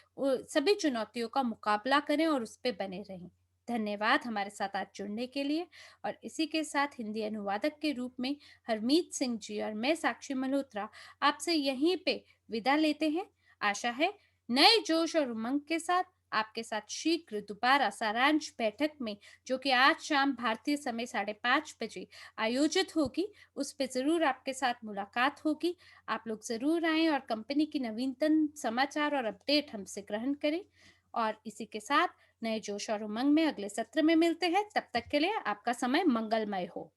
सभी चुनौतियों का मुकाबला करें और उस पे बने रहें। धन्यवाद हमारे साथ आज जुड़ने के लिए। और इसी के साथ हिंदी अनुवादक के रूप में हरमीत सिंह जी और मैं साक्षी मल्होत्रा आपसे यहीं पे विदा लेते हैं। आशा है नए जोश और उमंग के साथ आपके साथ शीघ्र दोबारा सारांश बैठक में, जो कि आज शाम भारतीय समय 5:30 बजे आयोजित होगी, उस पे ज़रूर आपके साथ मुलाकात होगी। आप लोग ज़रूर आएँ और कंपनी की नवीनतम समाचार और अपडेट हमसे ग्रहण करें। और इसी के साथ नए जोश और उमंग में अगले सत्र में मिलते हैं। तब तक के लिए आपका समय मंगलमय हो।